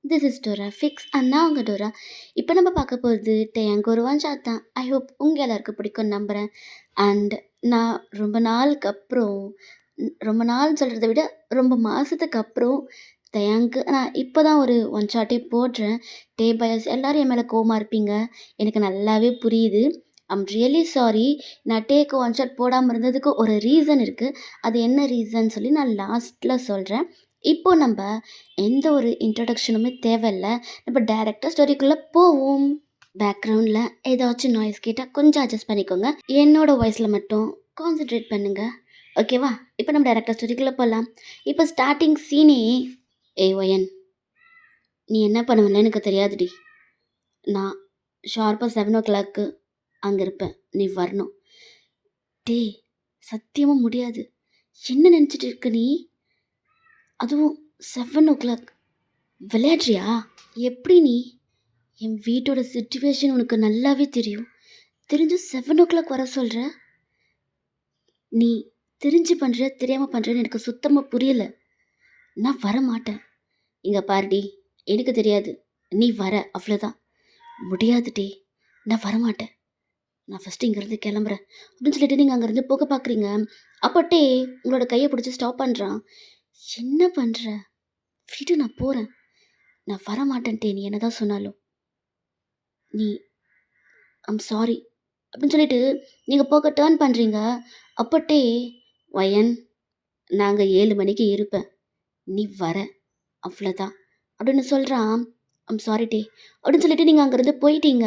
This is Dora fix and நான் உங்கள் Dora. இப்போ நம்ம பார்க்க போகிறது டேங்க் ஒரு வாஞ்சாத் தான். ஐ ஹோப் உங்கள் எல்லாருக்கும் பிடிக்கும்னு நம்புகிறேன். அண்ட் நான் ரொம்ப நாளுக்கு அப்புறம் ரொம்ப நாள் சொல்கிறத விட ரொம்ப மாதத்துக்கு அப்புறம் தேங்க்கு நான் இப்போ தான் ஒரு ஒன் ஷாட்டே போடுறேன். டே பயஸ் எல்லோரும் என் மேலே கோவமாக இருப்பீங்க, எனக்கு நல்லாவே புரியுது. I'm really sorry. நான் டேக்கு ஒன் ஷாட் போடாமல் இருந்ததுக்கு ஒரு ரீசன் இருக்குது. அது என்ன ரீசன் சொல்லி நான் லாஸ்ட்டில் சொல்கிறேன். இப்போ நம்ம எந்த ஒரு இன்ட்ரடக்ஷனுமே தேவையில்ல. நம்ம டைரெக்டாக ஸ்டோரிக்குள்ளே போவோம். பேக்ரவுண்டில் ஏதாச்சும் நாய்ஸ் கேட்டால் கொஞ்சம் அட்ஜஸ்ட் பண்ணிக்கோங்க. என்னோட வாய்ஸில் மட்டும் கான்சென்ட்ரேட் பண்ணுங்கள், ஓகேவா? இப்போ நம்ம டைரெக்டாக ஸ்டோரிக்குள்ளே போகலாம். இப்போ ஸ்டார்டிங் சீனே, ஏய் ஒயன், நீ என்ன பண்ணுவேன்னு எனக்கு தெரியாதுடி. நான் ஷார்ப்பாக 7 o'clock அங்கே இருப்பேன், நீ வரணும். டே, சத்தியமாக முடியாது. என்ன நினச்சிட்டு இருக்க நீ? அதுவும் 7 o'clock விளையாடுறியா? எப்படி நீ? என் வீட்டோட சிச்சுவேஷன் உனக்கு நல்லாவே தெரியும். தெரிஞ்சு 7 o'clock வர சொல்கிற? நீ தெரிஞ்சு பண்ணுற தெரியாமல் பண்ணுறேன்னு எனக்கு சுத்தமாக புரியலை. நான் வர மாட்டேன். இங்கே பாருடி, எனக்கு தெரியாது, நீ வர அவ்வளோதான். முடியாது டே, நான் வரமாட்டேன். நான் ஃபஸ்ட்டு இங்கேருந்து கிளம்புறேன் அப்படின்னு சொல்லிட்டு நீங்கள் அங்கேருந்து போக பார்க்குறீங்க. அப்போட்டே உங்களோட கையை பிடிச்சி ஸ்டாப் பண்ணுறான். என்ன பண்ணுற? வீட்டு நான் போகிறேன். நான் வரமாட்டேன்ட்டே, நீ என்ன தான் சொன்னாலும். நீ ஐம் சாரி அப்படின்னு சொல்லிட்டு நீங்கள் போக டேர்ன் பண்ணுறீங்க. அப்போட்டே, வயன், நாங்கள் 7 மணிக்கு இருப்பேன், நீ வர அவ்வளோதான் அப்படின்னு சொல்கிறான். ஐம் சாரி டே அப்படின்னு சொல்லிட்டு நீங்கள் அங்கேருந்து போயிட்டீங்க.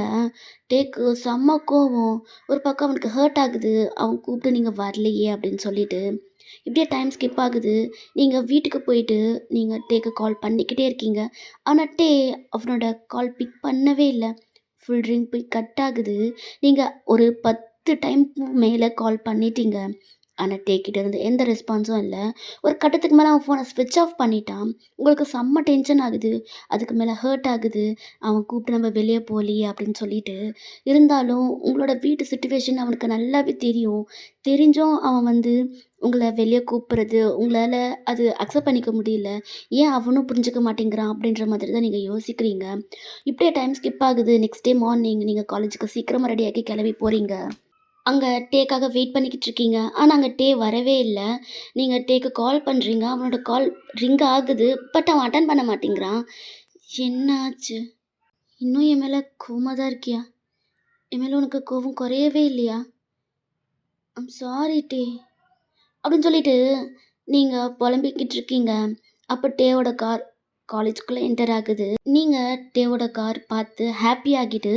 டேக்கு செம்ம கோவம். ஒரு பக்கம் அவனுக்கு ஹர்ட் ஆகுது, அவன் கூப்பிட்டு நீங்கள் வரலையே அப்படின்னு சொல்லிட்டு. இப்படியே டைம் ஸ்கிப் ஆகுது. நீங்கள் வீட்டுக்கு போயிட்டு நீங்கள் டேக்கு கால் பண்ணிக்கிட்டே இருக்கீங்க. ஆனால் டே அவனோட கால் பிக் பண்ணவே இல்லை. ஃபுல் ரிங் போய் கட் ஆகுது. நீங்கள் ஒரு 10 டைம் மேலே கால் பண்ணிட்டீங்க. ஆனால் டேக்கிட்ட இருந்து எந்த ரெஸ்பான்ஸும் இல்லை. ஒரு கட்டத்துக்கு மேலே அவன் ஃபோனை ஸ்விட்ச் ஆஃப் பண்ணிட்டான். உங்களுக்கு செம்ம டென்ஷன் ஆகுது. அதுக்கு மேலே ஹர்ட் ஆகுது. அவன் கூப்பிட்டு நம்ம வெளியே போகலையே அப்படின்னு சொல்லிட்டு. இருந்தாலும் உங்களோட வீட்டு சுச்சுவேஷன் அவனுக்கு நல்லாவே தெரியும். தெரிஞ்சும் அவன் உங்களை வெளியே கூப்பிட்றது உங்களால் அது அக்செப்ட் பண்ணிக்க முடியல. ஏன் அவனும் புரிஞ்சுக்க மாட்டேங்கிறான் அப்படின்ற மாதிரி தான் நீங்கள் யோசிக்கிறீங்க. இப்படியே டைம் ஸ்கிப் ஆகுது. நெக்ஸ்ட் டே மார்னிங் நீங்கள் காலேஜுக்கு சீக்கிரமாக ரெடியாகி கிளம்பி போகிறீங்க. அங்கே டேக்காக வெயிட் பண்ணிக்கிட்டு இருக்கீங்க. ஆனால் அங்கே டே வரவே இல்லை. நீங்கள் டேக்கு கால் பண்ணுறீங்க. அவனோட கால் ரிங் ஆகுது. பட் அவன் அட்டன் பண்ண மாட்டேங்கிறான். என்னாச்சு? இன்னும் என் மேலே கோவமாக தான் இருக்கியா? என் மேலே உனக்கு கோவம் குறையவே இல்லையா? ஐம் சாரி டே அப்படின்னு சொல்லிட்டு நீங்கள் புலம்பிக்கிட்டு இருக்கீங்க. அப்போ டேவோட கார் காலேஜுக்குள்ளே என்டர் ஆகுது. நீங்கள் டேவோட கார் பார்த்து ஹாப்பி ஆகிட்டு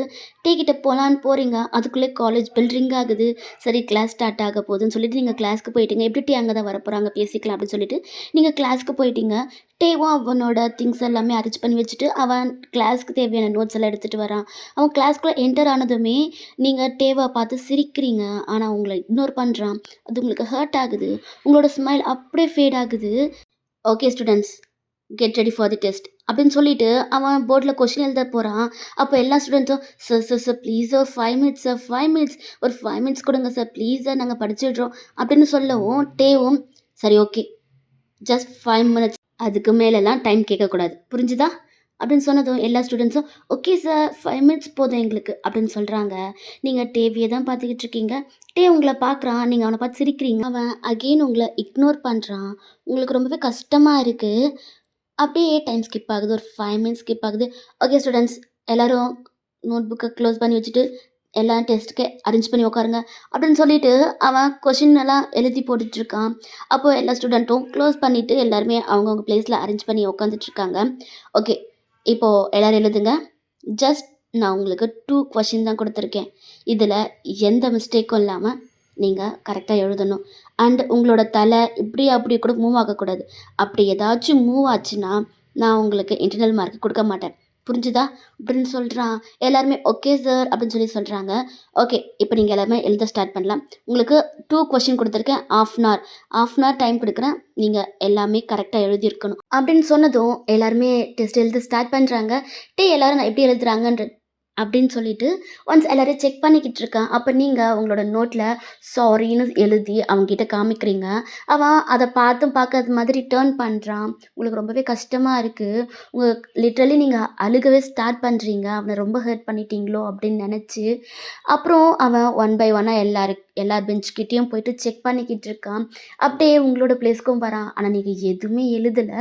டே கிட்ட போகலான்னு போகிறீங்க. அதுக்குள்ளே காலேஜ் பெல் ரிங் ஆகுது. சரி, கிளாஸ் ஸ்டார்ட் ஆக போகுதுன்னு சொல்லிட்டு நீங்கள் கிளாஸ்க்கு போயிட்டீங்க. எப்படி டே அங்கே தான் வரப்போகிறாங்க, பேசிக்கலாம் அப்படின்னு சொல்லிட்டு நீங்கள் கிளாஸ்க்கு போயிட்டீங்க. டேவும் அவனோட திங்ஸ் எல்லாமே அரேஞ்ச் பண்ணி வச்சுட்டு அவன் கிளாஸ்க்கு தேவையான நோட்ஸ் எல்லாம் எடுத்துகிட்டு வரான். அவன் கிளாஸ்க்குள்ளே என்டர் ஆனதுமே நீங்கள் டேவை பார்த்து சிரிக்கிறீங்க. ஆனால் உங்களை இக்னோர் பண்ணுறான். அது உங்களுக்கு ஹர்ட் ஆகுது. உங்களோட ஸ்மைல் அப்படியே ஃபேட் ஆகுது. Okay students, get ready for the test அப்படின்னு சொல்லிட்டு அவன் போர்டில் கொஷின் எழுத போகிறான். அப்போ எல்லா ஸ்டூடெண்ட்ஸும் sir sir sir please sir 5 minutes sir 5 minutes ஒரு 5 மினிட்ஸ் கொடுங்க சார் ப்ளீஸ் சார், நாங்கள் படிச்சிடுறோம் அப்படின்னு சொல்லவும் டேவும் சரி ஓகே ஜஸ்ட் 5 மினிட்ஸ், அதுக்கு மேலெல்லாம் டைம் கேட்கக்கூடாது, புரிஞ்சுதா அப்படின்னு சொன்னதும் எல்லா ஸ்டூடெண்ட்ஸும் ஓகே சார் 5 மினிட்ஸ் போதும் எங்களுக்கு அப்படின்னு சொல்கிறாங்க. நீங்கள் டேவியை தான் பார்த்துக்கிட்டு இருக்கீங்க. டே உங்களை பார்க்குறான். நீங்கள் அவனை பார்த்து சிரிக்கிறீங்க. அவன் அகெயின் உங்களை இக்னோர் பண்ணுறான். உங்களுக்கு ரொம்பவே கஷ்டமாக இருக்குது. அப்படியே டைம் ஸ்கிப் ஆகுது. ஒரு 5 மினிட்ஸ் ஸ்கிப் ஆகுது. ஓகே ஸ்டூடெண்ட்ஸ், எல்லோரும் நோட் புக்கை க்ளோஸ் பண்ணி வச்சுட்டு எல்லாம் டெஸ்ட்டுக்கு அரேஞ்ச் பண்ணி உட்காருங்க அப்படின்னு சொல்லிட்டு அவன் கொஷின் எல்லாம் எழுதி போட்டுட்ருக்கான். அப்போது எல்லா ஸ்டூடெண்ட்டும் க்ளோஸ் பண்ணிவிட்டு எல்லாருமே அவங்கவுங்க ப்ளேஸில் அரேஞ்ச் பண்ணி உட்காந்துட்ருக்காங்க. ஓகே, இப்போது எல்லோரும் எழுதுங்க. ஜஸ்ட் நான் உங்களுக்கு 2 கொஷின் தான் கொடுத்துருக்கேன். இதில் எந்த மிஸ்டேக்கும் இல்லாமல் நீங்கள் கரெக்டாக எழுதணும். அண்ட் உங்களோட தலை இப்படி அப்படி கூட மூவ் ஆகக்கூடாது. அப்படி ஏதாச்சும் மூவ் ஆச்சுன்னா நான் உங்களுக்கு இன்டர்னல் மார்க் கொடுக்க மாட்டேன், புரிஞ்சுதா அப்படின்னு சொல்கிறான். எல்லாருமே ஓகே சார் அப்படின்னு சொல்லி சொல்கிறாங்க. ஓகே, இப்போ நீங்கள் எல்லாருமே எழுத ஸ்டார்ட் பண்ணலாம். உங்களுக்கு 2 கொஷின் கொடுத்துருக்கேன். ஆஃப் அன் ஹவர் டைம் கொடுக்குறேன். நீங்கள் எல்லாமே கரெக்டாக எழுதியிருக்கணும் அப்படின்னு சொன்னதும் எல்லாருமே டெஸ்ட் எழுத ஸ்டார்ட் பண்ணுறாங்க. எல்லோரும் நான் எப்படி எழுதுறாங்கன்ற அப்படின்னு சொல்லிட்டு ஒன்ஸ் எல்லாரையும் செக் பண்ணிக்கிட்டு இருக்கான். அப்ப நீங்க உங்களோட நோட்ல சாரின்னு எழுதி அவன்கிட்ட காமிக்கிறீங்க. அவன் அத பார்த்தும் பார்க்காத மாதிரி டர்ன் பண்றான். உங்களுக்கு ரொம்பவே கஷ்டமா இருக்கு. உங்க லிட்டரலி நீங்க அழுகவே ஸ்டார்ட் பண்றீங்க. அவன ரொம்ப ஹர்ட் பண்ணிட்டீங்களோ அப்படின்னு நெனச்சு. அப்புறம் அவன் ஒன் பை ஒன்னா எல்லார் பெஞ்ச்கிட்டயும் போயிட்டு செக் பண்ணிக்கிட்டு இருக்கான். அப்படியே உங்களோட பிளேஸ்க்கும் வரான். ஆனா நீங்க எதுவுமே எழுதல.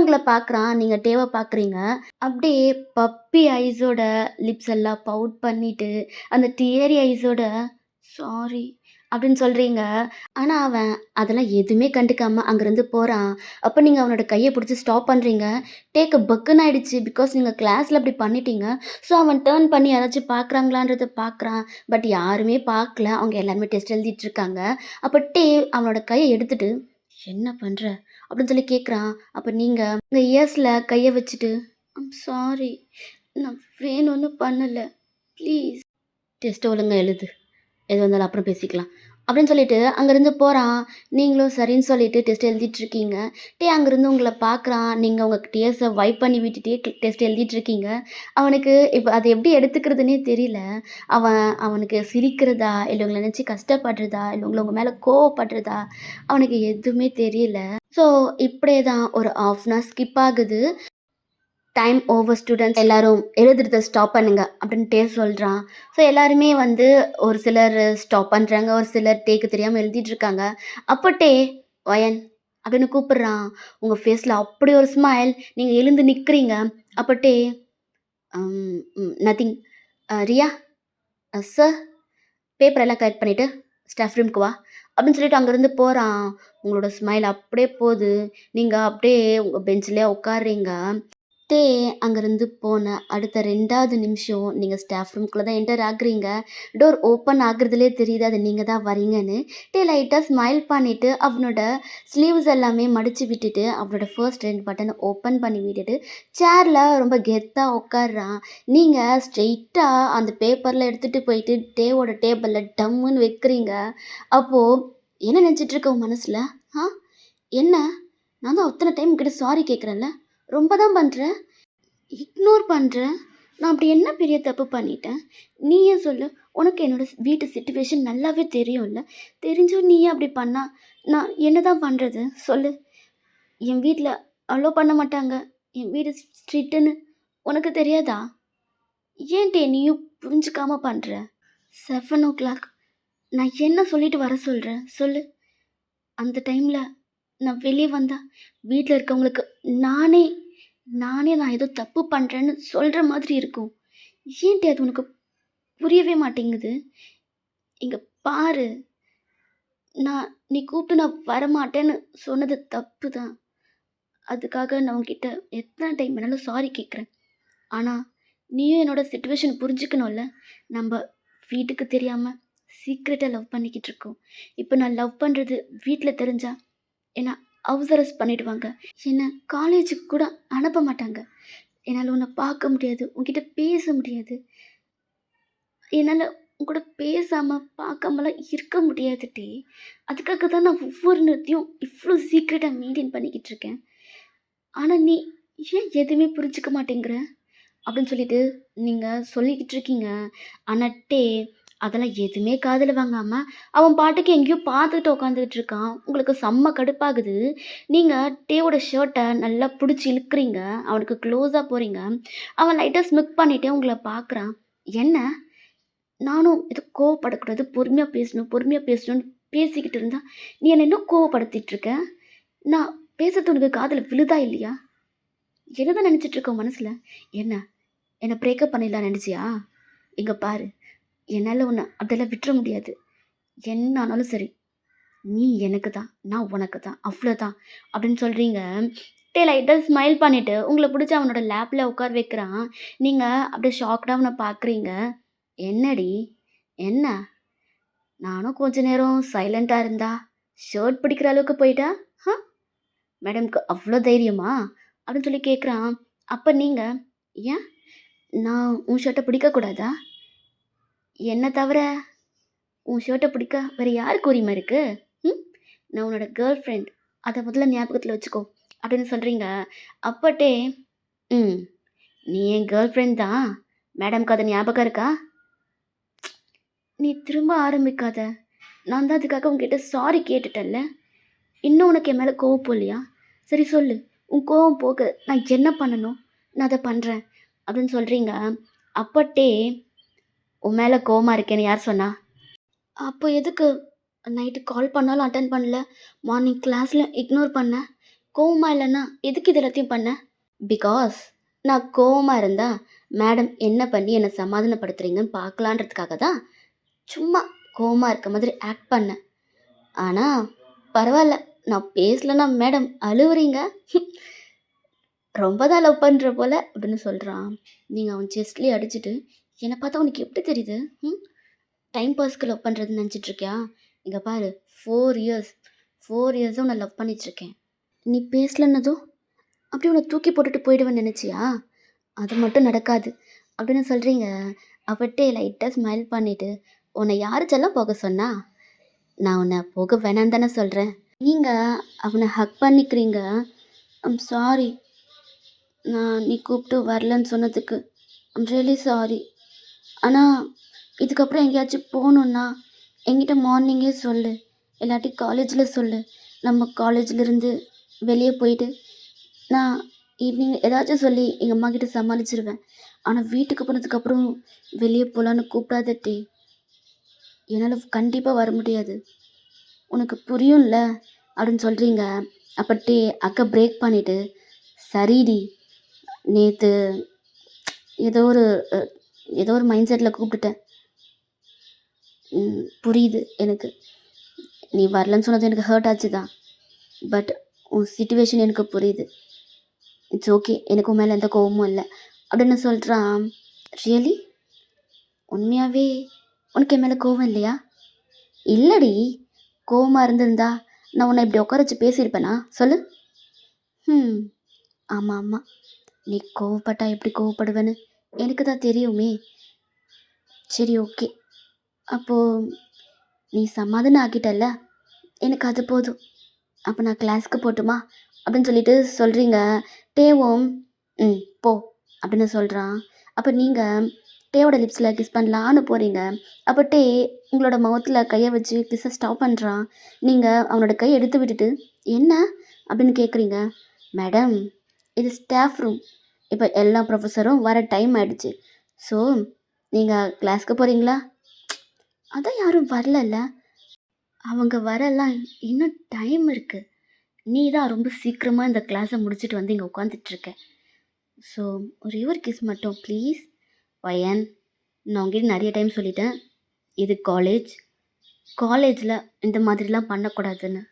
உங்கள பார்க்குறான். நீங்க பார்க்குறீங்க. அப்படியே பப்பி ஐஸோட லிப்ஸ் எல்லாம் பவுட் பண்ணிட்டு, அந்த டியரி ஐஸோட சாரி அப்படின்னு சொல்றீங்க. ஆனா, அவன் அதெல்லாம் எதுவுமே கண்டுக்காம அங்கருந்து போறான். அப்ப நீங்க அவனோட கைய புடிச்சு ஸ்டாப் பண்றீங்க. பக்குன்னு ஆயிடுச்சு. பிகாஸ் நீங்க கிளாஸ்ல அப்படி பண்ணிட்டீங்க. ஸோ, அவன் டர்ன் பண்ணி யாராச்சும் பார்க்குறாங்களான்றத பார்க்குறான். பட் யாருமே பார்க்கல. அவங்க எல்லாருமே டெஸ்ட் எழுதிட்டு இருக்காங்க. அப்ப அவனோட கைய எடுத்துட்டு, "என்ன பண்ற?" அப்படின்னு சொல்லி கேட்குறான். அப்ப நீங்க உங்க இயர்ஸ்ல கைய வச்சுட்டு, சாரி. நான் வேணும்னு பண்ணல. ப்ளீஸ்." "டெஸ்ட்ட ஒழுங்கா எழுது. எது வந்தாலும் அப்புறம் பேசிக்கலாம்." அப்படின்னு சொல்லிட்டு அங்கேருந்து போறான். நீங்களும் சரின்னு சொல்லிட்டு டெஸ்ட் எழுதிட்டுருக்கீங்க. அங்கேருந்து உங்கள பார்க்குறான். நீங்க உங்க டியர்ஸ வைப் பண்ணி விட்டுட்டே டெஸ்ட் எழுதிட்டுருக்கீங்க. அவனுக்கு இப்ப அத எப்படி எடுத்துக்கிறதுன்னே தெரியல. அவனுக்கு சிரிக்கிறதா, இல்ல உங்கள நினச்சு கஷ்டப்படுறதா, இல்ல உங்க மேல கோவப்படுறதா, அவனுக்கு எதுவுமே தெரியல. ஸோ இப்படியே தான் ஒரு 1/2 அன் ஹவர் ஸ்கிப் ஆகுது. டைம் ஓவர் ஸ்டூடண்ட்ஸ் எல்லாரும் எழுதுறத ஸ்டாப் பண்ணுங்க அப்படின்ட்டே சொல்கிறான். ஸோ எல்லாருமே வந்து ஒரு சிலர் ஸ்டாப் பண்ணுறாங்க, ஒரு சிலர் டேக்கு தெரியாமல் எழுதிட்டு இருக்காங்க. அப்போ வயன் அப்படின்னு கூப்பிடுறான். உங்கள் ஃபேஸில் அப்படி ஒரு ஸ்மைல். நீங்கள் எழுந்து நிற்கிறீங்க. அப்போ நத்திங். ரியா, சார், பேப்பர் எல்லாம் கலெக்ட் பண்ணிவிட்டு ஸ்டாஃப் ரூம்க்கு வா அப்படின்னு சொல்லிட்டு அங்கேருந்து போகிறான். உங்களோட ஸ்மைல் அப்படியே போகுது. நீங்கள் அப்படியே உங்கள் பெஞ்சிலே உட்கார்றீங்க. டே அங்கேருந்து போன அடுத்த 2வது நிமிஷம் நீங்கள் ஸ்டாஃப் ரூம்குள்ளே தான் என்டர் ஆகுறீங்க. டோர் ஓப்பன் ஆகுறதுலே தெரியுது அது நீங்கள் தான் வரீங்கன்னு. லைட்டாக ஸ்மைல் பண்ணிவிட்டு அவனோட ஸ்லீவ்ஸ் எல்லாமே மடித்து விட்டுட்டு அவனோட ஃபர்ஸ்ட் 2 பட்டனை ஓப்பன் பண்ணி விட்டுட்டு சேரில் ரொம்ப கெத்தாக உட்கார்றான். நீங்கள் ஸ்ட்ரெயிட்டாக அந்த பேப்பரில் எடுத்துகிட்டு போயிட்டு டேவோட டேபிளில் டம்முன்னு வைக்கிறீங்க. அப்போது என்ன நினச்சிட்ருக்க உன் மனசில்? ஆ, என்ன? நான் தான் அத்தனை டைம் கிட்ட சாரி கேட்குறேன்ல, ரொம்ப தான் பண்ணுறேன், இக்னோர் பண்ணுறேன். நான் அப்படி என்ன பெரிய தப்பு பண்ணிட்டேன்? நீயே சொல்லு. உனக்கு என்னோட வீட்டு சிச்சுவேஷன் நல்லாவே தெரியும்ல. தெரிஞ்சும் நீயே அப்படி பண்ணா நான் என்ன தான் பண்ணுறது சொல்லு? என் வீட்டில் அலோ பண்ண மாட்டாங்க. என் வீடு ஸ்ட்ரிக்ட்டுன்னு உனக்கு தெரியாதா? ஏன் நீயும் புரிஞ்சுக்காம பண்ணுற? 7 o'clock நான் என்ன சொல்லிட்டு வர சொல்கிறேன் சொல்லு? அந்த டைமில் நான் வெளியே வந்தா வீட்டில் இருக்கவங்களுக்கு நானே நானே நான் ஏதோ தப்பு பண்ணுறேன்னு சொல்கிற மாதிரி இருக்கும். ஏன்டி அது உனக்கு புரியவே மாட்டேங்குது? இங்கே பாரு, நீ கூப்பிட்டு நான் வரமாட்டேன்னு சொன்னது தப்பு தான். அதுக்காக நான் உன்கிட்ட எத்தனை டைம் வேணாலும் சாரி கேட்குறேன். ஆனால் நீயும் என்னோட சிச்சுவேஷன் புரிஞ்சுக்கணும்ல. நம்ம வீட்டுக்கு தெரியாமல் சீக்ரெட்டாக லவ் பண்ணிக்கிட்டு இருக்கோம். இப்போ நான் லவ் பண்ணுறது வீட்டில் தெரிஞ்சா என்ன ஹவுஸ் அரெஸ்ட் பண்ணிடுவாங்க. என்னை காலேஜுக்கு கூட அனுப்ப மாட்டாங்க. என்னால் உன்னை பார்க்க முடியாது, உன்கிட்ட பேச முடியாது. என்னால் உன் கூட பேசாமல் பார்க்காமலாம் இருக்க முடியாது டி. அதுக்காக தான் நான் ஒவ்வொரு நேரத்தையும் இவ்வளோ சீக்ரெட்டாக மெயின்டைன் பண்ணிக்கிட்டு இருக்கேன். ஆனால் நீ ஏன் எதுவுமே புரிஞ்சுக்க மாட்டேங்கிற அப்படின்னு சொல்லிட்டு நீங்கள் சொல்லிக்கிட்டு இருக்கீங்க. ஆனால் அதெல்லாம் எதுவுமே காதில் வாங்காமல் அவன் பாட்டுக்கு எங்கேயோ பார்த்துக்கிட்டு உட்காந்துக்கிட்டு இருக்கான். உங்களுக்கு செம்ம கடுப்பாகுது. நீங்கள் டேவோட ஷர்ட்டை நல்லா பிடிச்சி இழுக்கிறீங்க. அவனுக்கு க்ளோஸாக போகிறீங்க. அவன் லைட்டாக ஸ்மிக் பண்ணிகிட்டே உங்களை பார்க்குறான். என்ன? நானும் இது கோவப்படக்கூடாது, பொறுமையாக பேசணும்னு பேசிக்கிட்டு இருந்தா நீ என்னை இன்னும் கோவப்படுத்திட்டு இருக்க. நான் பேசுறது உனக்கு காதில் விழுதா இல்லையா? என்னதான் நினச்சிட்டு இருக்க மனசில்? என்னை பிரேக்கப் பண்ணிடலாம் நினச்சியா? இங்கே பாரு, என்னால் உன்னை அப்படியெல்லாம் விட்டுற முடியாது. என்ன ஆனாலும் சரி, நீ எனக்கு தான், நான் உனக்கு தான், அவ்வளோதான் அப்படின்னு சொல்கிறீங்க. லைட்டாக ஸ்மைல் பண்ணிவிட்டு உங்களை பிடிச்சி அவனோட லேப்பில் உட்கார வைக்கிறான். நீங்கள் அப்படியே ஷாக்டாக அவனை பார்க்குறீங்க. என்னடி? என்ன? நானும் கொஞ்ச நேரம் சைலண்ட்டாக இருந்தா ஷர்ட் பிடிக்கிற அளவுக்கு போயிட்டா? ஹ, மேடம்க்கு அவ்வளோ தைரியமா அப்படின்னு சொல்லி கேட்குறான். அப்போ நீங்கள், ஏன் நான் உன் ஷர்ட்டை பிடிக்கக்கூடாதா? என்னை தவிர உன் ஷர்ட்டை பிடிக்க வேறு யாருக்கு உரிமை இருக்குது? ம், நான் உன்னோட கேர்ள் ஃப்ரெண்ட், அதை முதல்ல ஞாபகத்தில் வச்சுக்கோ அப்படின்னு சொல்கிறீங்க. அப்பட்டே, ம், நீ என் கேர்ள் ஃப்ரெண்ட் தான். மேடம்க்கு அது ஞாபகம் இருக்கா? நீ திரும்ப ஆரம்பிக்காத. நான் தான் அதுக்காக உன்கிட்ட சாரி கேட்டுட்டேன்ல. இன்னும் உனக்கு என் மேலே கோவம் போகலையா? சரி சொல்லு. உன் கோவம் போக நான் என்ன பண்ணணும்? நான் அதை பண்ணுறேன் அப்படின்னு சொல்கிறீங்க. அப்பட்டே உன் மேலே கோவமா இருக்கேன்னு யார் சொன்னா? அப்போ எதுக்கு நைட்டு கால் பண்ணாலும் அட்டெண்ட் பண்ணல? மார்னிங் கிளாஸில் இக்னோர் பண்ண? கோவமா இல்லைன்னா எதுக்கு இது எல்லாத்தையும் பண்ண? பிகாஸ் நான் கோவமா இருந்தா மேடம் என்ன பண்ணி என்னை சமாதானப்படுத்துறீங்கன்னு பார்க்கலான்றதுக்காக தான் சும்மா கோவமா இருக்க மாதிரி ஆக்ட் பண்ணேன். ஆனால் பரவாயில்ல, நான் பேசலன்னா மேடம் அழுவுறீங்க. ரொம்ப தான் லவ் பண்ணுற போல அப்படின்னு சொல்கிறான். நீங்கள் அவன் செஸ்ட்லேயே அடிச்சுட்டு என்னை பார்த்தா உனக்கு எப்படி தெரியுது? டைம் பாஸ்க்கு லவ் பண்ணுறதுன்னு நினச்சிட்ருக்கியா? இங்கே பாரு, 4 இயர்ஸ் 4 இயர்ஸாக உன்னை லவ் பண்ணிகிட்ருக்கேன். நீ பேசலன்னதும் அப்படி உன்னை தூக்கி போட்டுட்டு போயிடுவேன்னு நினச்சியா? அது மட்டும் நடக்காது அப்படின்னு சொல்கிறீங்க. அவட்டே லைட்டாக ஸ்மைல் பண்ணிவிட்டு, உன்னை யார் செல்லம் போக சொன்னா? நான் உன்னை போக வேணான்னு தானே சொல்கிறேன். நீங்கள் அவனை ஹக் பண்ணிக்கிறீங்க. ஐம் சாரி, நீ கூப்பிட்டு வரலன்னு சொன்னதுக்கு ஐம் ரியலி சாரி. ஆனால் இதுக்கப்புறம் எங்கேயாச்சும் போகணுன்னா என்கிட்ட மார்னிங்கே சொல்லு, இல்லாட்டி காலேஜில் சொல்லு. நம்ம காலேஜிலேருந்து வெளியே போயிட்டு நான் ஈவினிங் ஏதாச்சும் சொல்லி எங்கள் அம்மா கிட்ட சமாளிச்சிருவேன். ஆனால் வீட்டுக்கு போனதுக்கப்புறம் வெளியே போகலான்னு கூப்பிடாத டே. என்னால் கண்டிப்பாக வர முடியாது. உனக்கு புரியும்ல அப்படின்னு சொல்கிறீங்க. அப்போ டே அக்கா பிரேக் பண்ணிவிட்டு, சரிடி, நேற்று ஏதோ ஒரு ஏதோ ஒரு மைண்ட் செட்டில் கூப்பிட்டுட்டேன். புரியுது எனக்கு. நீ வரலன்னு சொன்னது எனக்கு ஹர்ட் ஆச்சு தான். பட் உன் சிச்சுவேஷன் எனக்கு புரியுது. இட்ஸ் ஓகே, எனக்கு உன் மேலே எந்த கோவமும் இல்லை அப்படின்னு சொல்கிறான். ரியலி? உண்மையாகவே உனக்கு என் மேலே கோவம் இல்லையா? இல்லடி, கோவமாக இருந்திருந்தா நான் உன்னை இப்படி உட்கார வச்சு பேசியிருப்பேனா? சொல்லு. ஆமாம் ஆமாம், நீ கோவப்பட்டா எப்படி கோவப்படுவேன்னு எனக்கு தான் தெரியுமே. சரி ஓகே, அப்போது நீ சமாதானம் ஆக்கிட்டல்ல, எனக்கு அது போதும். அப்போ நான் கிளாஸ்க்கு போட்டுமா அப்படின்னு சொல்லிட்டு சொல்கிறீங்க. டேவும் போ அப்படின்னு சொல்கிறான். அப்போ நீங்கள் டேவோட லிப்ஸில் கிஸ் பண்ணலான்னு போகிறீங்க. அப்போ டே உங்களோட முகத்தில் கையை வச்சு கிஸ்ஸை ஸ்டாப் பண்ணுறான். நீங்கள் அவனோட கையை எடுத்து விட்டுட்டு என்ன அப்படின்னு கேட்குறீங்க. மேடம், இது ஸ்டாஃப் ரூம். இப்போ எல்லா ப்ரொஃபஸரும் வர டைம் ஆகிடுச்சு. ஸோ நீங்கள் கிளாஸ்க்கு போகிறீங்களா? அதான் யாரும் வரலல்ல. அவங்க வரலாம், இன்னும் டைம் இருக்குது. நீ தான் ரொம்ப சீக்கிரமாக இந்த கிளாஸை முடிச்சுட்டு வந்து இங்கே உட்காந்துட்ருக்க. ஸோ ஒரே ஒரு கிஸ் மட்டும் ப்ளீஸ். பையன், நான் உங்ககிட்ட நிறைய டைம் சொல்லிட்டேன், இது காலேஜில் இந்த மாதிரிலாம் பண்ணக்கூடாதுன்னு.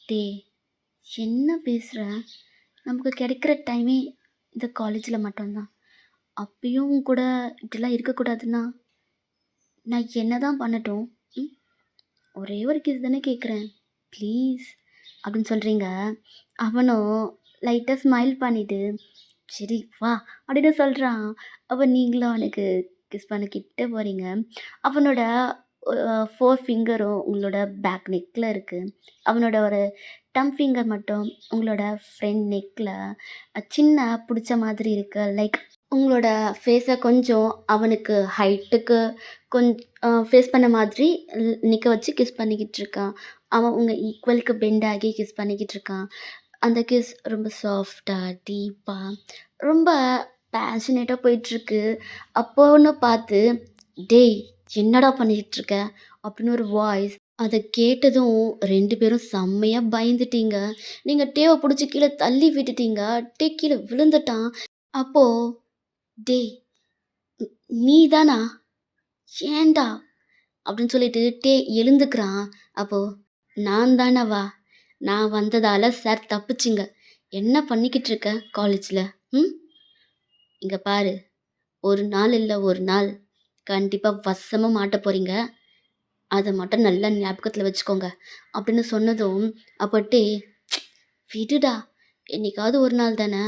டே, என்ன பேசுகிற? நமக்கு கிடைக்கிற டைமே இந்த காலேஜில் மட்டும்தான். அப்பயும் கூட இப்படிலாம் இருக்கக்கூடாதுன்னா நான் என்ன தான் பண்ணட்டும்? ஒரே ஒரு கிஸ் தானே கேட்குறேன், ப்ளீஸ் அப்படின்னு சொல்கிறீங்க. அவனும் லைட்டாக ஸ்மைல் பண்ணிவிட்டு சரி வா அப்படின்னு சொல்கிறான். அப்போ நீங்களும் அவனுக்கு கிஸ் பண்ண கிட்ட போகிறீங்க. அவனோட 4 ஃபிங்கரும் உங்களோட பேக் நெக்கில் இருக்குது. அவனோட ஒரு டம் ஃபிங்கர் மட்டும் உங்களோட ஃப்ரெண்ட் நெக்கில் சின்ன பிடிச்ச மாதிரி இருக்குது. லைக் உங்களோட ஃபேஸை கொஞ்சம் அவனுக்கு ஹைட்டுக்கு ஃபேஸ் பண்ண மாதிரி நிற்க வச்சு கிஸ் பண்ணிக்கிட்டு இருக்கான். அவன் உங்கள் ஈக்குவலுக்கு பெண்ட் ஆகி கிஸ் பண்ணிக்கிட்டு இருக்கான். அந்த கிஸ் ரொம்ப சாஃப்டாக டீப்பாக ரொம்ப பேஷனேட்டாக போயிட்டுருக்கு. அப்போன்னு பார்த்து டேய் என்னடா பண்ணிக்கிட்டு இருக்க அப்படின்னு ஒரு வாய்ஸ். அதை கேட்டதும் 2 பேரும் செம்மையாக பயந்துட்டீங்க. நீங்கள் டேவை பிடிச்சி கீழே தள்ளி விட்டுட்டீங்க. டே கீழே விழுந்துட்டான். அப்போது டேய் நீ தானா, ஏன்டா அப்படின்னு சொல்லிட்டு டே எழுந்துக்கிறான். அப்போது நான் தானவா, நான் வந்ததால் சார் தப்பிச்சிங்க. என்ன பண்ணிக்கிட்டு இருக்க காலேஜில்? இங்கே பாரு, ஒரு நாள் இல்லை ஒரு நாள் கண்டிப்பாக வசமாக மாட்ட போகிறீங்க. அதை மட்டும் நல்லா ஞாபகத்தில் வச்சுக்கோங்க அப்படின்னு சொன்னதும் அப்போட்டே விடுடா, என்னைக்காவது ஒரு நாள் தானே,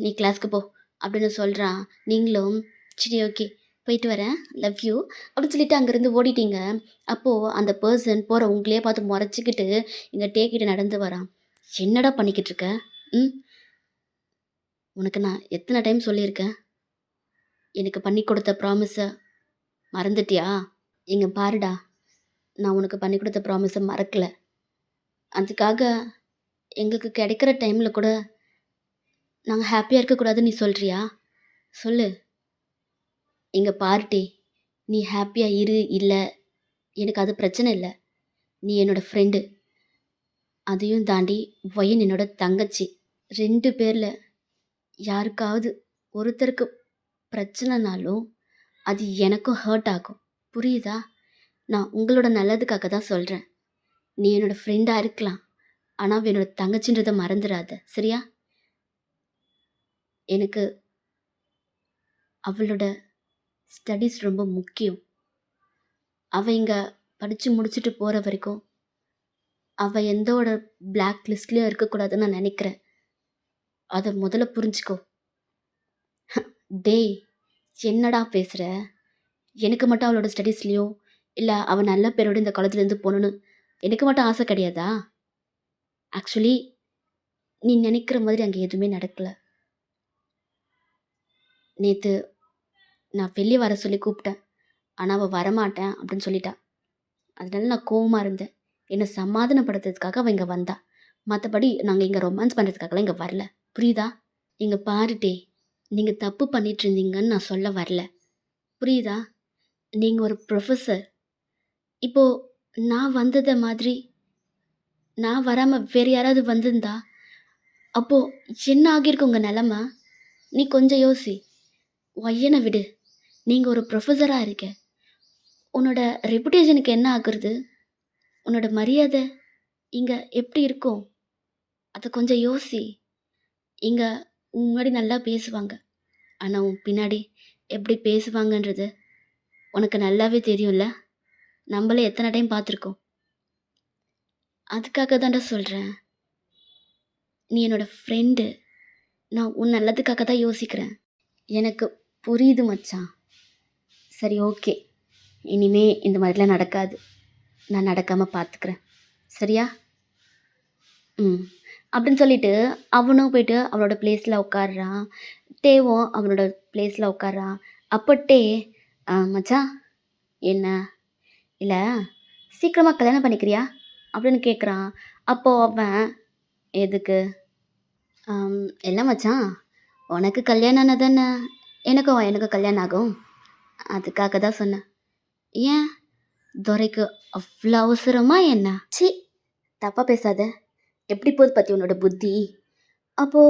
நீ கிளாஸ்க்கு போ அப்படின்னு சொல்கிறான். நீங்களும் சரி ஓகே போயிட்டு வரேன், லவ் யூ அப்படின்னு சொல்லிட்டு அங்கேருந்து ஓடிட்டீங்க. அப்போது அந்த பர்சன் போகிற உங்களையே பார்த்து முறைச்சிக்கிட்டு இங்கே டேக்கிட்ட நடந்து வரான். என்னடா பண்ணிக்கிட்டு இருக்க? உனக்கு நான் எத்தனை டைம் சொல்லியிருக்கேன், எனக்கு பண்ணி கொடுத்த ப்ராமிஸ மறந்துட்டியா? இங்க பாருடா, நான் உனக்கு பண்ணி கொடுத்த ப்ராமிஸ மறக்கல. அதுக்காக எங்களுக்கு கிடைக்கிற டைம்ல கூட நாங்க ஹேப்பியா இருக்கக்கூடாதுன்னு நீ சொல்றியா? சொல்லு. இங்க பாருடி, நீ ஹேப்பியா இரு, இல்ல எனக்கு அது பிரச்சனை இல்ல. நீ என்னோட ஃப்ரெண்டு. அதையும் தாண்டி வயன் என்னோட தங்கச்சி. 2 பேர்ல யாருக்காவது ஒருத்தருக்கு பிரச்சனைனாலும், அது எனக்கும் ஹர்ட் ஆகும். புரியுதா? நான் உங்களோட நல்லதுக்காக தான் சொல்றேன். நீ என்னோட ஃப்ரெண்டா இருக்கலாம். ஆனா, அவ என்னோட தங்கச்சின்றத மறந்துறாத. சரியா? எனக்கு அவளோட ஸ்டடீஸ் ரொம்ப முக்கியம். அவ இங்க படிச்சு முடிச்சுட்டு போற வரைக்கும், அவ எந்தோட பிளாக் லிஸ்ட்லயும் இருக்கக்கூடாதுன்னு நான் நெனைக்கிறேன். அத முதல்ல புரிஞ்சுக்கோ. டேய்! என்னடா பேசுற? எனக்கு மட்டும் அவளோட ஸ்டடீஸ்லயும், இல்ல அவ நல்ல பேரோட இந்த காலேஜ்லேருந்து போணும்னு எனக்கு மட்டும் ஆசை கிடையாதா? ஆக்சுவலி நீ நெனைக்கிற மாதிரி அங்க எதுவுமே நடக்கல. நேத்து நான் வெளிய வர சொல்லி கூப்பிட்டேன். ஆனா, அவ வரமாட்டேன் அப்படின்னு சொல்லிட்டா. அதனால நான் கோவமா இருந்தேன். என்ன சமாதானப்படுத்துறதுக்காக அவ இங்க வந்தா. மத்தபடி நாங்க இங்க ரொமான்ஸ் பண்றதுக்காகலாம் இங்க வரல. புரியுதா? இங்க பாருடே! நீங்க தப்பு பண்ணிட்டு இருந்தீங்கன்னு நான் சொல்ல வரல. புரியுதா? நீங்க ஒரு புரொஃபசர். இப்போ நான் வந்தத மாதிரி நான் வராம வேற யாராவது வந்திருந்தா, அப்போ என்ன ஆகியிருக்கும் உங்க நெலம? நீ கொஞ்சம் யோசி. ஒய்யன விடு. நீங்க ஒரு புரொஃபசரா இருக்க. உன்னோட ரெபுடேஷனுக்கு என்ன ஆகுறது? உன்னோட மரியாதை இங்க எப்படி இருக்கும்? அத கொஞ்சம் யோசி. இங்க உன் முன்னாடி நல்லா பேசுவாங்க. ஆனா, உன் பின்னாடி எப்படி பேசுவாங்கன்றது உனக்கு நல்லாவே தெரியும்ல? நம்மளே எத்தன டைம் பார்த்துருக்கோம். அதுக்காக தான்டா சொல்றேன். நீ என்னோட ஃப்ரெண்டு. நான் உன் நல்லதுக்காக தான் யோசிக்கிறேன். எனக்கு புரியுது மச்சான். சரி ஓகே. இனிமே இந்த மாதிரிலாம் நடக்காது. நான் நடக்காம பார்த்துக்கிறேன். சரியா? ம். அப்படின்னு சொல்லிட்டு அவனும் போயிட்டு அவனோட பிளேஸ்ல உட்கார்றான். டேவும் அவனோட பிளேஸ்ல உட்கார்றான். அப்போ டே, மச்சான் என்ன? இல்ல சீக்கிரமா கல்யாணம் பண்ணிக்கிறியா? அப்படின்னு கேட்குறான். அப்போ அவன், எதுக்கு? இல்ல மச்சான், உனக்கு கல்யாணம் ஆனா தானே எனக்கு கல்யாணம் ஆகும். அதுக்காக தான் சொன்னேன். ஏன்? துரைக்கு அவ்வளோ அவசரமா என்ன? ச்சீ! தப்பா பேசாத. எப்படி போகுது பாத்தியா உன்னோட புத்தி? அப்போ